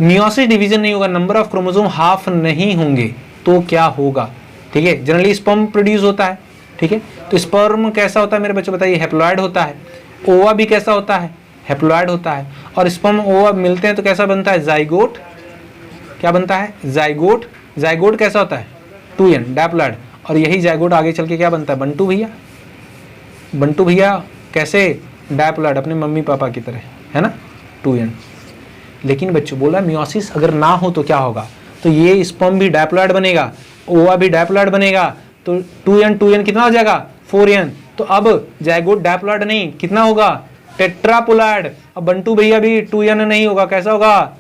मियोसिस डिवीजन नहीं होगा, नंबर ऑफ क्रोमोसोम हाफ नहीं होंगे तो क्या होगा? ठीक है, जनरली स्पर्म प्रोड्यूस होता है, ठीक है। तो स्पर्म कैसा होता है मेरे बच्चों बताइए? हैप्लॉइड होता है। ओवा भी कैसा होता है? हैप्लॉइड होता है। और स्पर्म ओवा मिलते हैं तो कैसा बनता है? जाइगोट। क्या बनता है? जाइगोट। जाइगोट कैसा होता है? 2n diploid. और यही जाइगोट आगे चल के क्या बनता है? बंटू भैया। बंटू भैया कैसे? डायप्लॉइड, अपने मम्मी पापा की तरह, है ना, 2n। लेकिन बच्चों बोला मियोसिस अगर ना हो तो क्या होगा? तो ये स्पर्म भी डायप्लॉइड बनेगा, ओवा भी डायप्लॉइड बनेगा, तो 2n कितना हो जाएगा? 4n। तो अब जाइगोट डायप्लॉइड नहीं, कितना होगा? टेट्राप्लॉइड। अब बंटू भैया भी 2n नहीं होगा, कैसा होगा?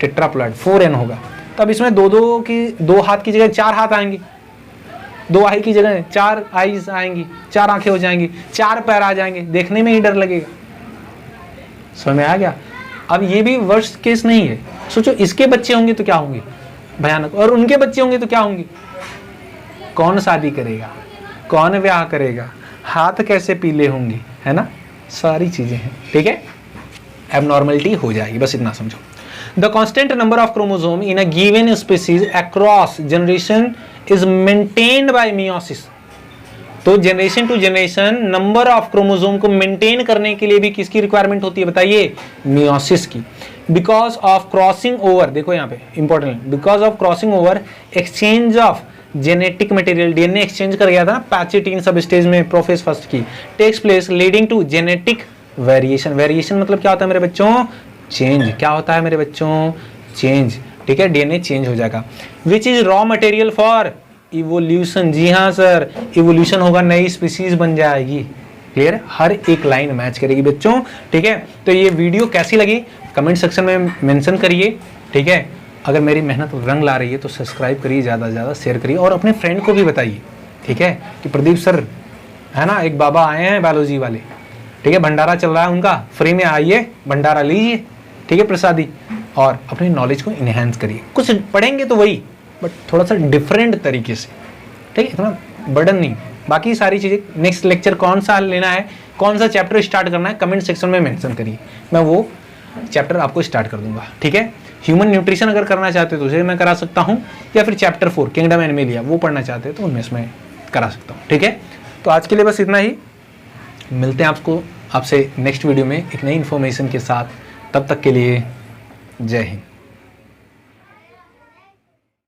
टेट्राप्लॉइड, 4n होगा। तब इसमें दो हाथ की जगह 4 हाथ आएंगे, 2 आई की जगह 4 आईज आएंगी, 4 आंखें हो जाएंगी, 4 पैर आ जाएंगे, देखने में ही डर लगेगा। समझ में आ गया? अब ये भी वर्स्ट केस नहीं है। सोचो इसके बच्चे होंगे तो क्या होंगे? भयानक। और उनके बच्चे होंगे तो क्या होंगे? कौन शादी करेगा? कौन ब्याह करेगा? हाथ कैसे पीले होंगे, है ना, सारी चीजें हैं, ठीक है। एबनॉर्मलिटी हो जाएगी, बस इतना समझो। The constant number of chromosome in a given species across generation is maintained by meiosis. तो generation to generation number of chromosome को मेंटेन करने के लिए भी किसकी रिक्वायरमेंट होती है बताइए? मियोसिस की। बिकॉज ऑफ क्रॉसिंग ओवर, देखो यहाँ पे important, because of crossing over exchange of genetic material, DNA exchange कर गया था ना पैचेटीन सब स्टेज में प्रोफेज फर्स्ट की, takes place leading to genetic variation. Variation मतलब क्या होता है मेरे बच्चों? चेंज। क्या होता है मेरे बच्चों? चेंज, ठीक है, डीएनए चेंज हो जाएगा। Which is raw material for evolution. जी हाँ सर, इवोल्यूशन होगा, नई स्पीसीज बन जाएगी। क्लियर? हर एक लाइन मैच करेगी बच्चों, ठीक है। तो ये वीडियो कैसी लगी कमेंट सेक्शन में मेंशन करिए, ठीक है। अगर मेरी मेहनत रंग ला रही है तो सब्सक्राइब करिए, ज़्यादा से ज़्यादा शेयर करिए और अपने फ्रेंड को भी बताइए, ठीक है, कि प्रदीप सर है ना, एक बाबा आए हैं बायोलॉजी वाले, ठीक है, भंडारा चल रहा है उनका, फ्री में आइए, भंडारा लीजिए, ठीक है, प्रसादी, और अपनी नॉलेज को इन्हेंस करिए। कुछ पढ़ेंगे तो वही, बट थोड़ा सा डिफरेंट तरीके से, ठीक है, इतना बर्डन नहीं। बाकी सारी चीज़ें, नेक्स्ट लेक्चर कौन सा लेना है, कौन सा चैप्टर स्टार्ट करना है, कमेंट सेक्शन में मेंशन करिए, मैं वो चैप्टर आपको स्टार्ट कर दूंगा, ठीक है। ह्यूमन न्यूट्रिशन अगर करना चाहते हो तो उसे मैं करा सकता हूँ, या फिर चैप्टर 4 किंगडम एनिमलिया वो पढ़ना चाहते हैं तो उनमें मैं करा सकता हूँ, ठीक है। तो आज के लिए बस इतना ही, मिलते हैं आपसे नेक्स्ट वीडियो में एक नई इन्फॉर्मेशन के साथ। तब तक के लिए जय हिंद।